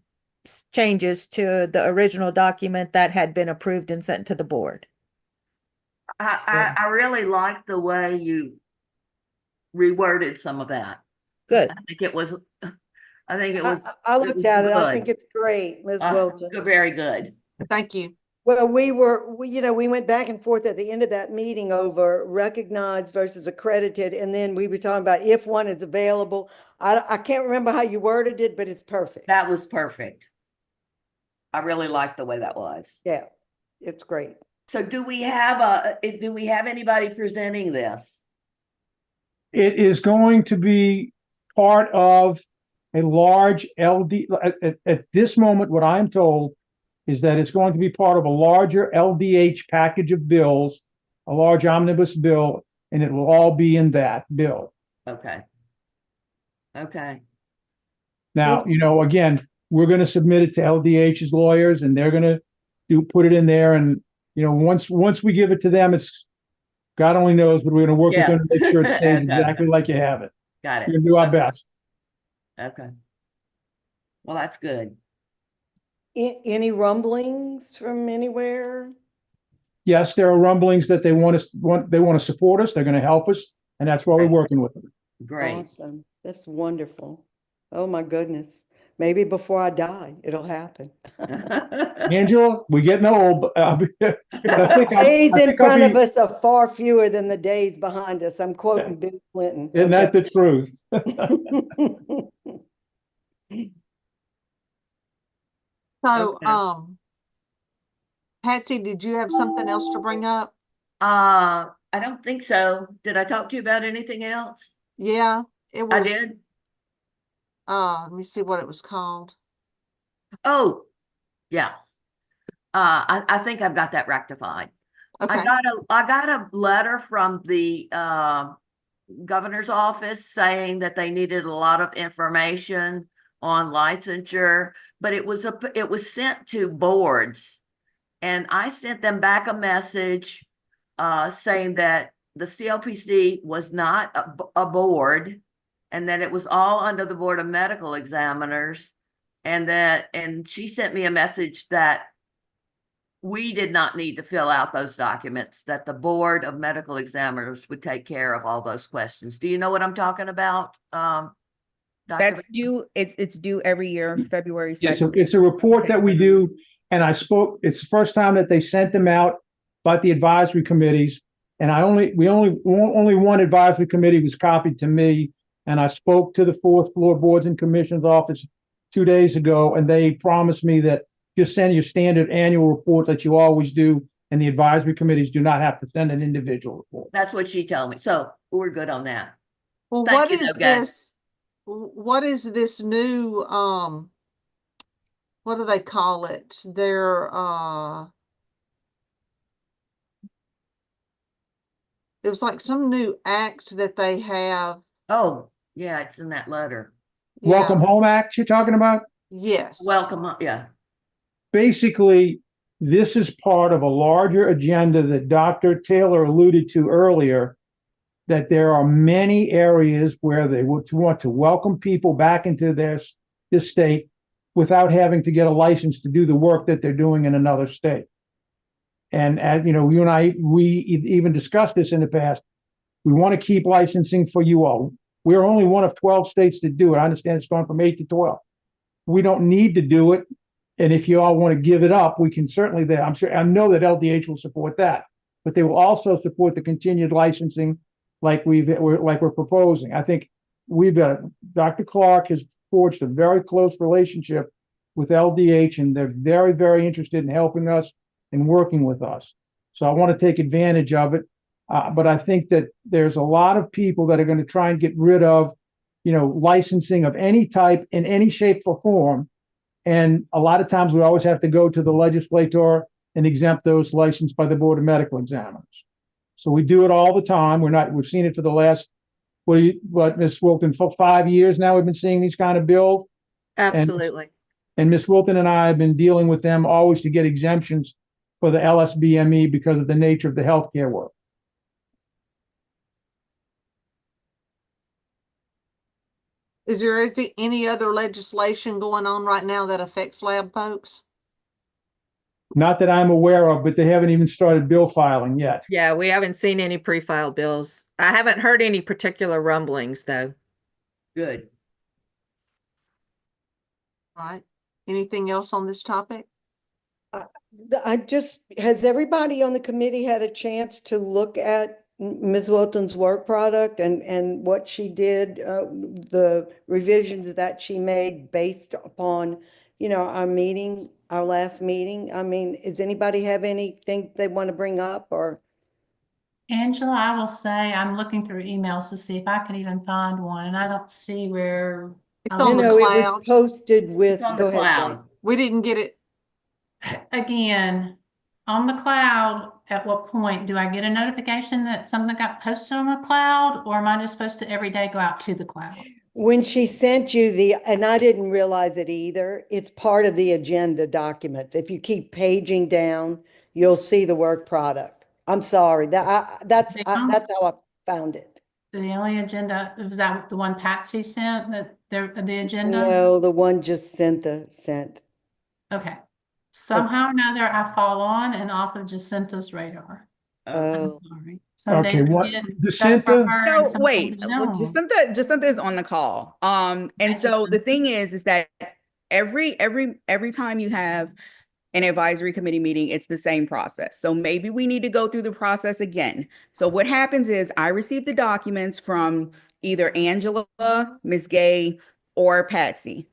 changes to the original document that had been approved and sent to the board. I really liked the way you reworded some of that. Good. I think it was I looked at it. I think it's great, Ms. Wilton. Very good. Thank you. Well, we went back and forth at the end of that meeting over recognized versus accredited, and then we were talking about if one is available. I can't remember how you worded it, but it's perfect. That was perfect. I really liked the way that was. Yeah, it's great. So do we have anybody presenting this? It is going to be part of a large LD. At this moment, what I'm told is that it's going to be part of a larger LDH package of bills, a large omnibus bill, and it will all be in that bill. Okay. Okay. Now, again, we're going to submit it to LDH's lawyers, and they're going to put it in there. And once we give it to them, it's God only knows, but we're going to work with them to make sure it stays exactly like you have it. Got it. We're going to do our best. Okay. Well, that's good. Any rumblings from anywhere? Yes, there are rumblings that they want to support us. They're going to help us, and that's why we're working with them. Great. Awesome. That's wonderful. Oh my goodness. Maybe before I die, it'll happen. Angela, we're getting old. But days in front of us are far fewer than the days behind us. I'm quoting Bill Clinton. Isn't that the truth? So, Patsy, did you have something else to bring up? I don't think so. Did I talk to you about anything else? Yeah, it was. I did. Let me see what it was called. Oh, yes. I think I've got that rectified. Okay. I got a letter from the governor's office saying that they needed a lot of information on licensure, but it was sent to boards, and I sent them back a message saying that the CLPC was not a board, and that it was all under the Board of Medical Examiners, and she sent me a message that we did not need to fill out those documents, that the Board of Medical Examiners would take care of all those questions. Do you know what I'm talking about? That's due. It's due every year, February 2nd. Yes, it's a report that we do, and it's the first time that they sent them out, but the advisory committees, and only one advisory committee was copied to me, and I spoke to the fourth floor boards and commissions office 2 days ago, and they promised me that just send your standard annual report that you always do, and the advisory committees do not have to send an individual report. That's what she told me. So we're good on that. Well, Thank what you, is though, guys. this? What is this new, what do they call it? It was like some new act that they have. Oh, yeah, it's in that letter. Welcome Home Act you're talking about? Yes. Welcome, yeah. Basically, this is part of a larger agenda that Dr. Taylor alluded to earlier, that there are many areas where they would want to welcome people back into this state without having to get a license to do the work that they're doing in another state. And as you know, you and I, we even discussed this in the past. We want to keep licensing for you all. We're only one of 12 states that do it. I understand it's gone from 8 to 12. We don't need to do it. And if you all want to give it up, we can certainly, I'm sure, I know that LDH will support that, but they will also support the continued licensing like we're proposing. I think Dr. Clark has forged a very close relationship with LDH, and they're very, very interested in helping us and working with us. So I want to take advantage of it. But I think that there's a lot of people that are going to try and get rid of, licensing of any type in any shape or form. And a lot of times we always have to go to the legislator and exempt those licensed by the Board of Medical Examiners. So we do it all the time. We've seen it for the last, Ms. Wilton, for 5 years now, we've been seeing these kind of bills. Absolutely. And Ms. Wilton and I have been dealing with them always to get exemptions for the LSBME because of the nature of the healthcare work. Is there any other legislation going on right now that affects lab folks? Not that I'm aware of, but they haven't even started bill filing yet. Yeah, we haven't seen any pre-filed bills. I haven't heard any particular rumblings, though. Good. All right. Anything else on this topic? Has everybody on the committee had a chance to look at Ms. Wilton's work product and what she did, the revisions that she made based upon, our last meeting? I mean, does anybody have anything they want to bring up or? Angela, I will say I'm looking through emails to see if I can even find one, and I don't see where. It's on the cloud. It was posted with, It's on go the ahead. cloud. Jane. We didn't get it. Again, on the cloud, at what point do I get a notification that something got posted on the cloud, or am I just supposed to every day go out to the cloud? When she sent you and I didn't realize it either, it's part of the agenda documents. If you keep paging down, you'll see the work product. I'm sorry, that's how I found it. The only agenda, was that the one Patsy sent, the agenda? No, the one just sent. Okay. Somehow or another, I fall on and off of Jacinta's radar. Oh. Sorry. Some days Okay, I what, get Jacinta? stuff from her and So some wait, days I don't. Jacinta is on the call. And so the thing is that every time you have an advisory committee meeting, it's the same process. So maybe we need to go through the process again. So what happens is I receive the documents from either Angela, Ms. Gay, or Patsy.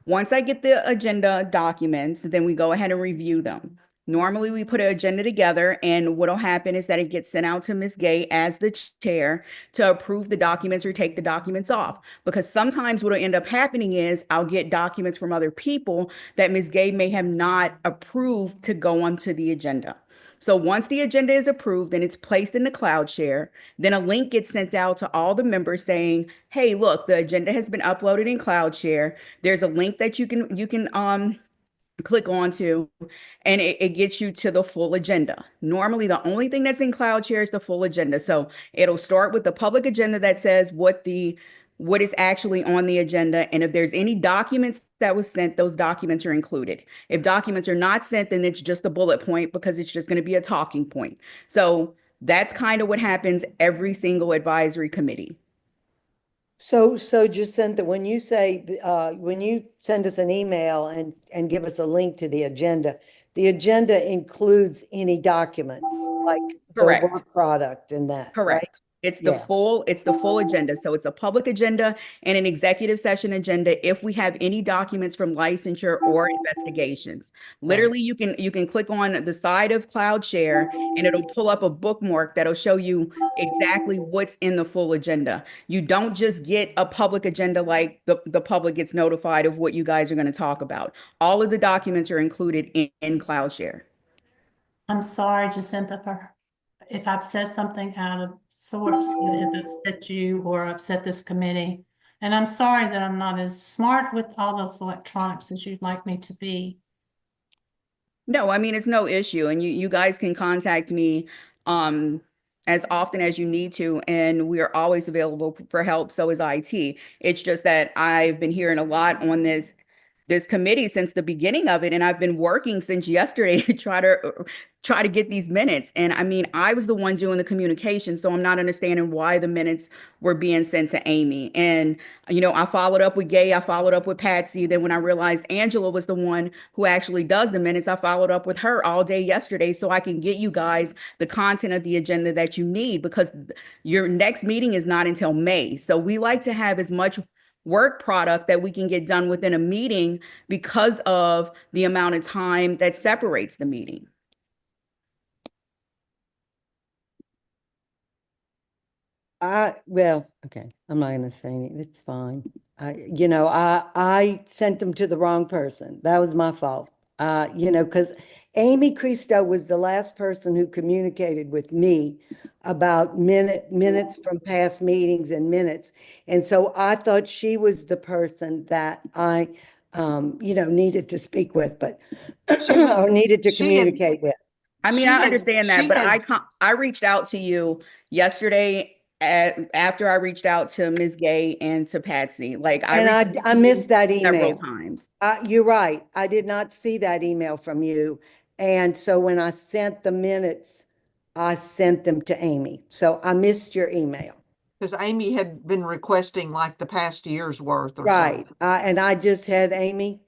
Once I get the agenda documents, then we go ahead and review them. Normally, we put an agenda together, and what'll happen is that it gets sent out to Ms. Gay as the chair to approve the documents or take the documents off. Because sometimes what'll end up happening is I'll get documents from other people that Ms. Gay may have not approved to go onto the agenda. So once the agenda is approved and it's placed in the cloud share, then a link gets sent out to all the members saying, hey, look, the agenda has been uploaded in cloud share. There's a link that you can click onto, and it gets you to the full agenda. Normally, the only thing that's in cloud share is the full agenda. So it'll start with the public agenda that says what is actually on the agenda. And if there's any documents that was sent, those documents are included. If documents are not sent, then it's just a bullet point because it's just going to be a talking point. So that's kind of what happens every single advisory committee. So Jacinta, when you say, when you send us an email and give us a link to the agenda includes any documents like Correct. the work product and that, Correct. right? It's the full agenda. So it's a public agenda and an executive session agenda if we have any documents from licensure or investigations. Literally, you can click on the side of Cloud Share and it'll pull up a bookmark that'll show you exactly what's in the full agenda. You don't just get a public agenda like the public gets notified of what you guys are going to talk about. All of the documents are included in Cloud Share. I'm sorry, Jacinta, if I've said something out of sorts that have upset you or upset this committee. And I'm sorry that I'm not as smart with all those electronics as you'd like me to be. No, I mean, it's no issue. And you guys can contact me as often as you need to. And we are always available for help. So is IT. It's just that I've been hearing a lot on this this committee since the beginning of it, and I've been working since yesterday to try to get these minutes. And I mean, I was the one doing the communication, so I'm not understanding why the minutes were being sent to Amy. And you know, I followed up with Gay, I followed up with Patsy. Then when I realized Angela was the one who actually does the minutes, I followed up with her all day yesterday so I can get you guys the content of the agenda that you need, because your next meeting is not until May. So we like to have as much work product that we can get done within a meeting because of the amount of time that separates the meeting. Well, okay, I'm not gonna say anything. It's fine. I sent them to the wrong person. That was my fault. Because Amy Cristo was the last person who communicated with me about minutes from past meetings and minutes. And so I thought she was the person that I, needed to speak with, but, or needed to communicate with. I mean, I understand that, but I reached out to you yesterday after I reached out to Ms. Gay and to Patsy. I missed that email several times. You're right. I did not see that email from you. And so when I sent the minutes, I sent them to Amy. So I missed your email. Because Amy had been requesting like the past year's worth or Right. something. And I just had Amy,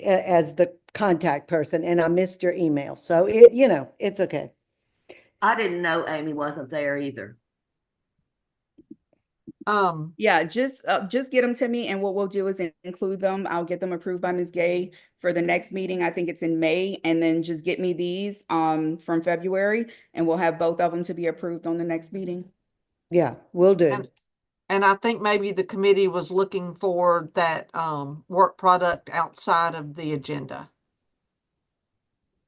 as the contact person, and I missed your email. So it's okay. I didn't know Amy wasn't there either. Yeah, just get them to me, and what we'll do is include them. I'll get them approved by Ms. Gay for the next meeting. I think it's in May, and then just get me these from February, and we'll have both of them to be approved on the next meeting. Yeah, we'll do. And I think maybe the committee was looking for that work product outside of the agenda.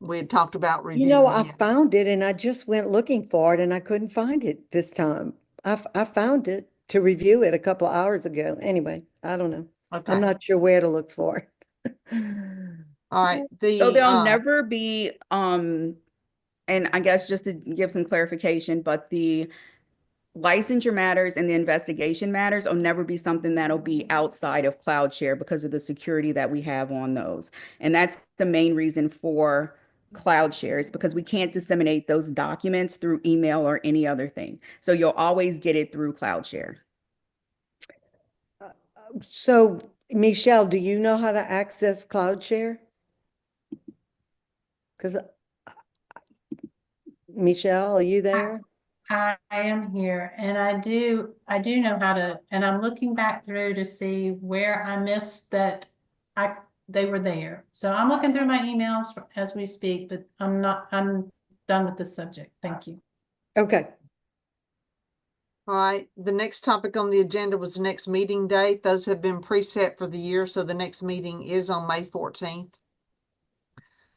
We had talked about reviewing I it. found it and I just went looking for it and I couldn't find it this time. I found it to review it a couple of hours ago. Anyway, I don't know. Okay. I'm not sure where to look for it. All right. So there'll never be, and I guess just to give some clarification, but the licensure matters and the investigation matters will never be something that'll be outside of CloudShare because of the security that we have on those. And that's the main reason for CloudShare, is because we can't disseminate those documents through email or any other thing. So you'll always get it through CloudShare. So, Michelle, do you know how to access CloudShare? Because Michelle, are you there? I am here, and I do know how to, and I'm looking back through to see where I missed that they were there. So I'm looking through my emails as we speak, but I'm done with this subject. Thank you. Okay. All right. The next topic on the agenda was the next meeting date. Those have been preset for the year, so the next meeting is on May 14th.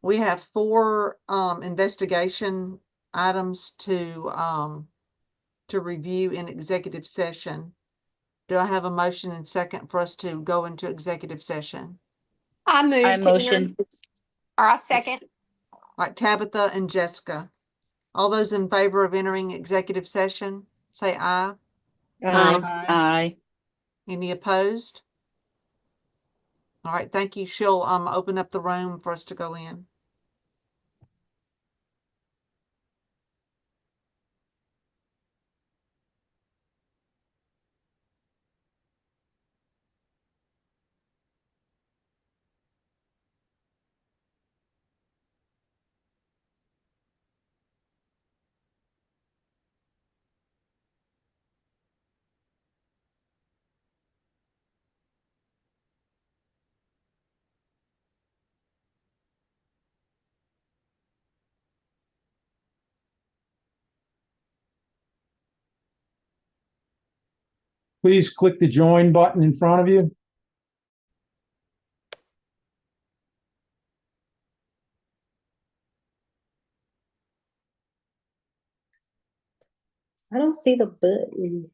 We have 4 investigation items to review in executive session. Do I have a motion and second for us to go into executive session? I move to enter, or I second. All right, Tabitha and Jessica. All those in favor of entering executive session, say aye. Aye. Aye. Any opposed? All right, thank you. She'll open up the room for us to go in. Please click the join button in front of you. I don't see the button.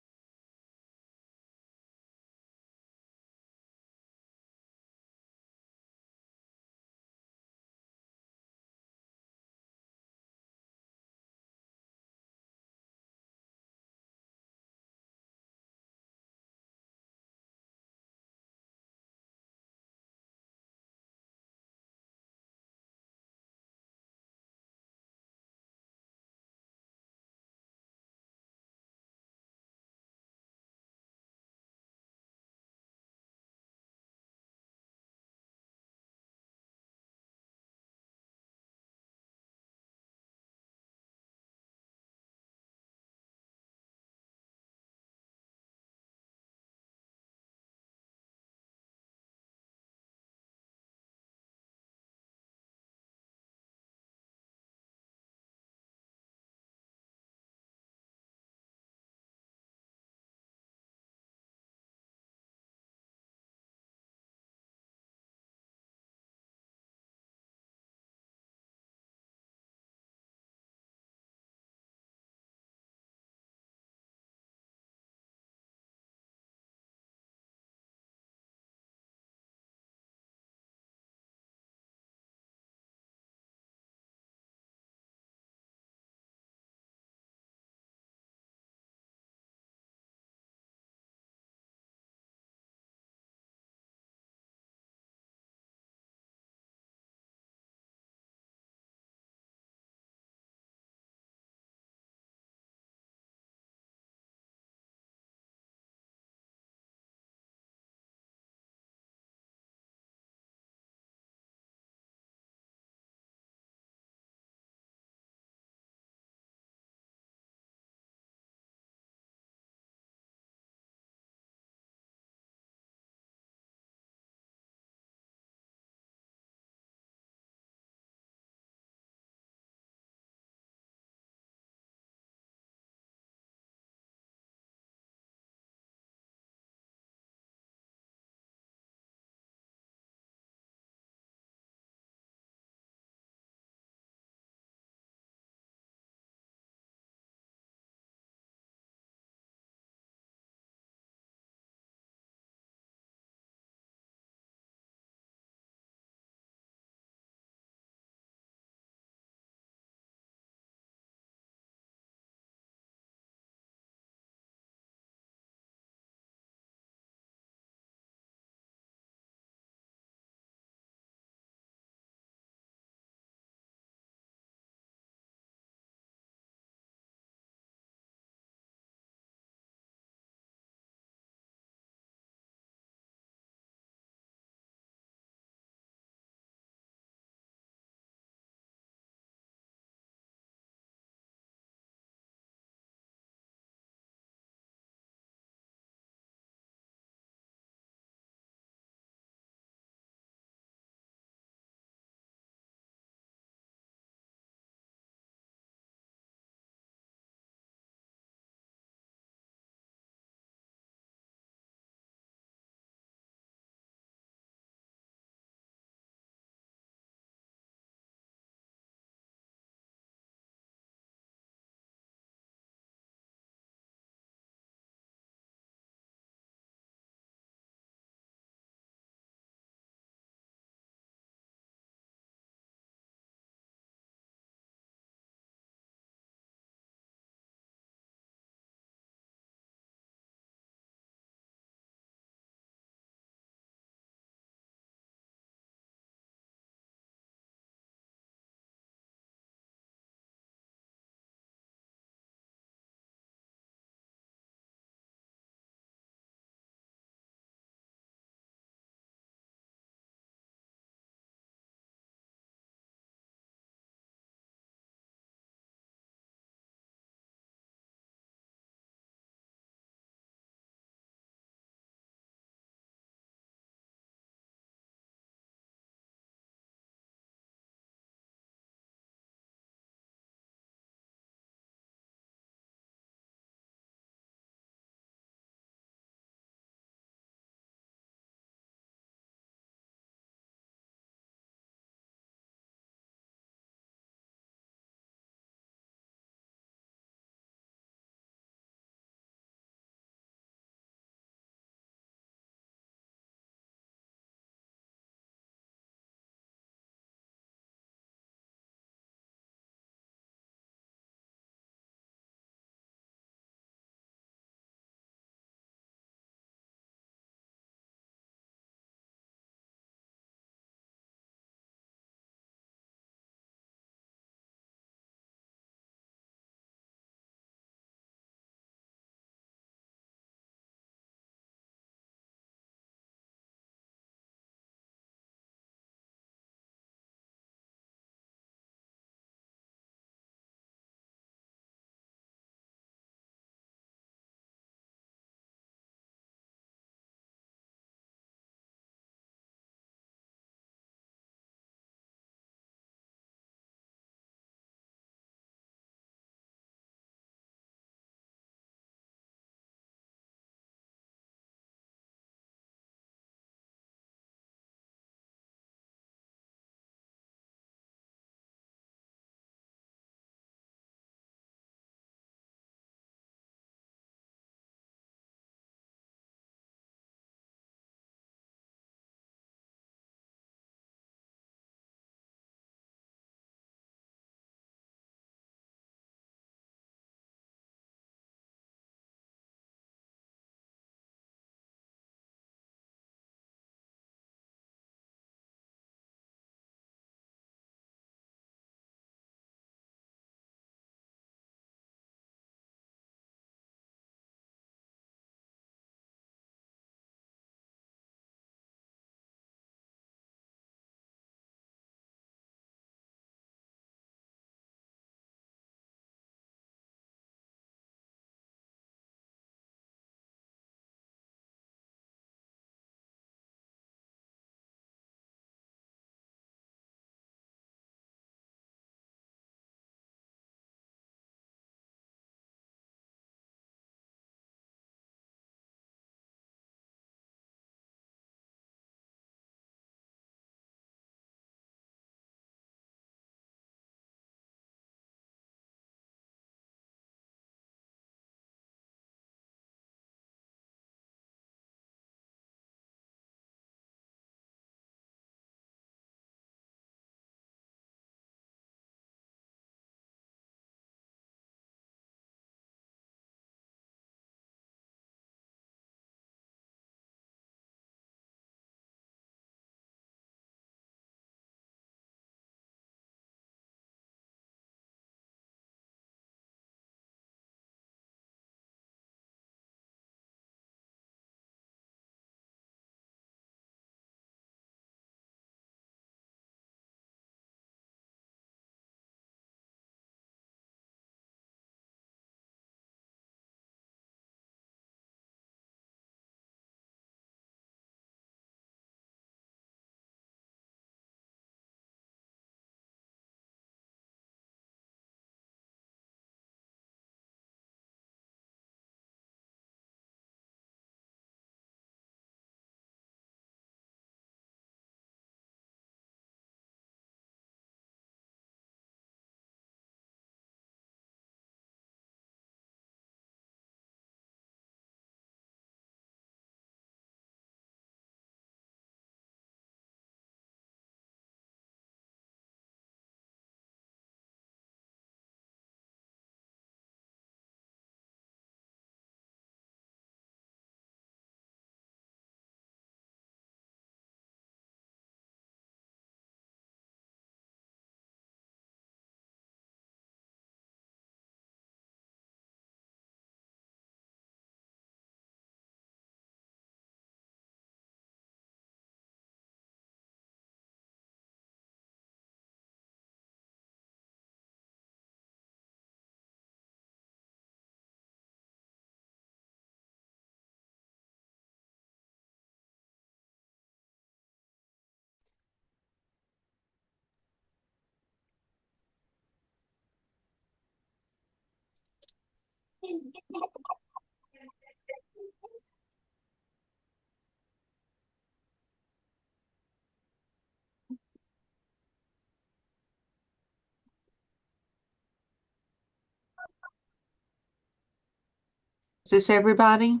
Is this everybody?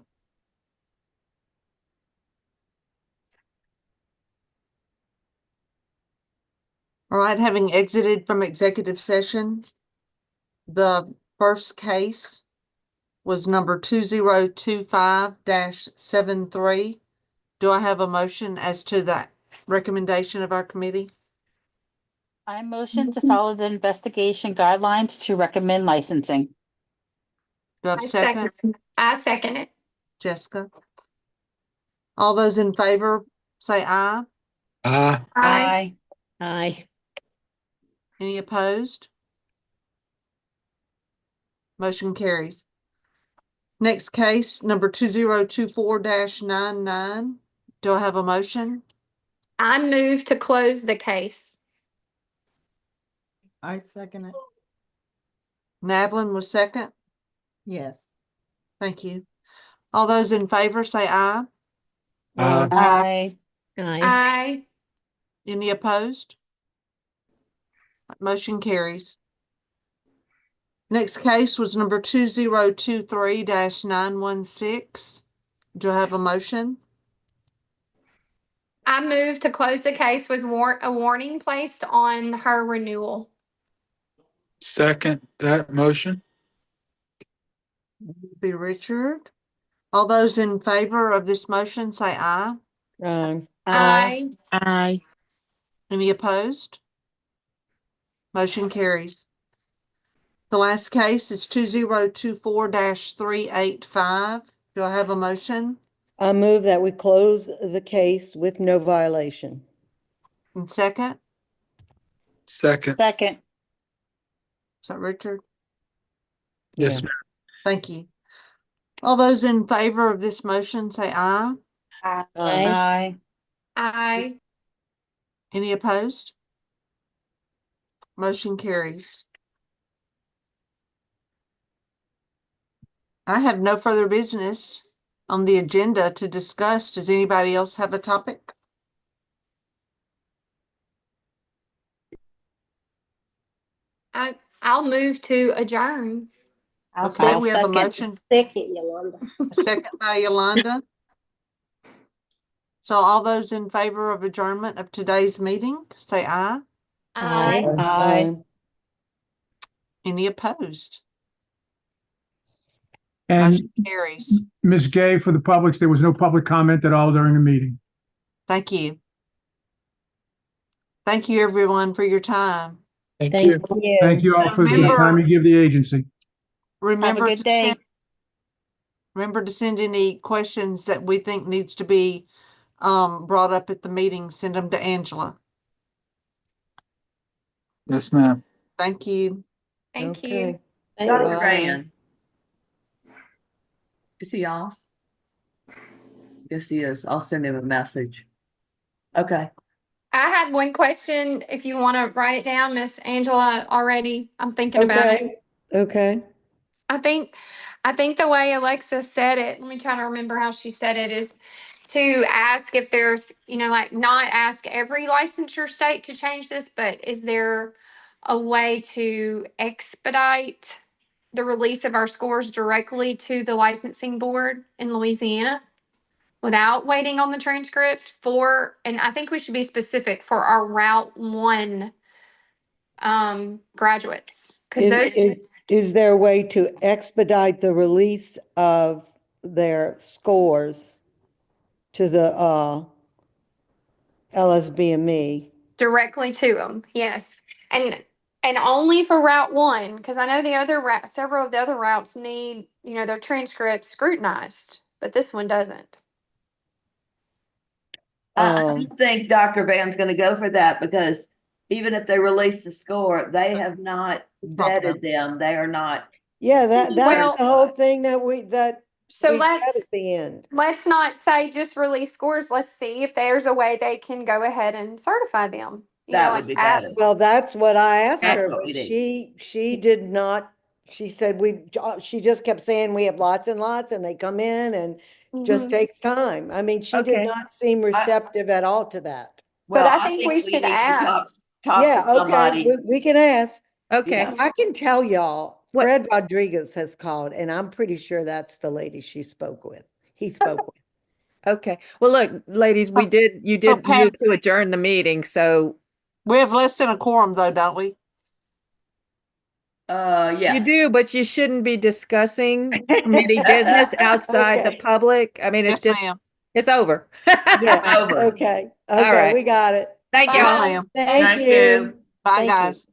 All right, having exited from executive session, the first case was number 2025-73. Do I have a motion as to that recommendation of our committee? I motion to follow the investigation guidelines to recommend licensing. Do I have a second? I second it. Jessica? All those in favor, say aye. Aye. Aye. Any opposed? Motion carries. Next case, number 2024-99. Do I have a motion? I move to close the case. I second it. Navlin was second. Yes. Thank you. All those in favor say aye. Aye. Aye. Any opposed? Motion carries. Next case was number 2023-916. Do I have a motion? I move to close the case with a warning placed on her renewal. Second that motion. Be Richard. All those in favor of this motion say aye. Aye. Aye. Any opposed? Motion carries. The last case is 2024-385. Do I have a motion? I move that we close the case with no violation. And second? Second. Second. Is that Richard? Yes, ma'am. Thank you. All those in favor of this motion say aye. Aye. Aye. Any opposed? Motion carries. I have no further business on the agenda to discuss. Does anybody else have a topic? I'll move to adjourn. Okay, we have a motion. Second, Yolanda. A second by Yolanda. So all those in favor of adjournment of today's meeting, say aye. Aye. Aye. Any opposed? And Motion carries. Ms. Gay, for the public, there was no public comment at all during the meeting. Thank you. Thank you, everyone, for your time. Thank you. Thank you all for the Remember- time you give the agency. Remember good to day. send any questions that we think needs to be brought up at the meeting. Send them to Angela. Yes, ma'am. Thank you. Thank you. Dr. Graham. Is he off? Yes, he is. I'll send him a message. Okay. I had one question. If you want to write it down, Miss Angela, already. I'm thinking about it. Okay. I think the way Alexa said it, let me try to remember how she said it, is to ask if there's, like not ask every licensure state to change this, but is there a way to expedite the release of our scores directly to the licensing board in Louisiana without waiting on the transcript and I think we should be specific for our Route 1 graduates. Because Is there a way to expedite the release of their scores to the LSBME? directly to them, yes. And only for Route 1, because I know the other several of the other routes need, their transcripts scrutinized, but this one doesn't. I don't think Dr. Van's going to go for that because even if they release the score, they have not vetted them. They are not. Yeah, that's Well- the whole thing that So we said let's at the end. not say just release scores. Let's see if there's a way they can go ahead and certify them. That would be better. Well, that's what I asked That's her, what but we need. she did not she said she just kept saying we have lots and lots and they come in and just Mhm. takes time. I mean, she did Okay. not seem receptive at all to that. But Well, I think we we should need to ask. Talk Yeah, to somebody. okay, we can ask. Okay. Yeah. I can tell y'all, What- Fred Rodriguez has called, and I'm pretty sure that's the lady he spoke with. Okay. Well, look, ladies, you So did move to Patsy- adjourn the meeting, so We have less than a quorum though, don't we? Yes. you do, but you shouldn't be discussing committee business outside the Okay. public. I mean, it's Yes, just, ma'am. it's over. Yeah, Over. okay, All okay, right. we got it. Thank Bye. y'all. Yes, ma'am. Thank Thank you. you. Bye, Thank you. guys.